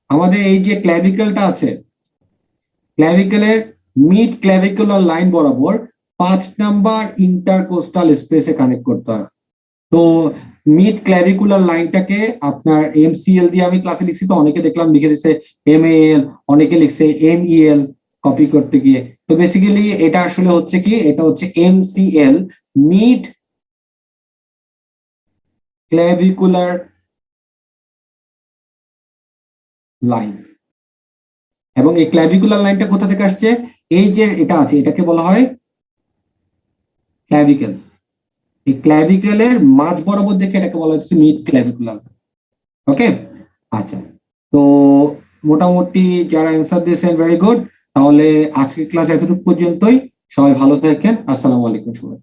আমাদের এই যে ক্ল্যাভিকলটা আছে, ক্ল্যাভিকলের মিড ক্ল্যাভিকুলার লাইন বরাবর 5 নাম্বার ইন্টারকোস্টাল স্পেসে কানেক্ট করতে হয়। তো মিড ক্ল্যাভিকুলার লাইনটাকে আপনার এমসিএল দিয়ে আমি ক্লাসে লিখছি, তো অনেকে দেখলাম লিখে দিচ্ছে এমএএল, অনেকে লিখছে এমইএল কপি করতে গিয়ে। তো বেসিক্যালি এটা আসলে হচ্ছে কি, এটা হচ্ছে এমসিএল, মিড ক্ল্যাভিকুলার লাইন। এবং এই ক্ল্যাভিকুলার লাইনটা কোথা থেকে আসছে? এই যে এটা আছে এটাকে বলা হয় ক্ল্যাভিকেল। এই ক্ল্যাভিকেলের মাঝ বরাবর দেখে এটাকে বলা হচ্ছে মিড ক্ল্যাভিকুলার। ওকে, আচ্ছা, তো মোটামুটি যারা অ্যান্সার দিয়েছেন ভেরি গুড। তাহলে আজকের ক্লাস এতটুকু পর্যন্তই। সবাই ভালো থাকেন। আসসালামু আলাইকুম সবাই।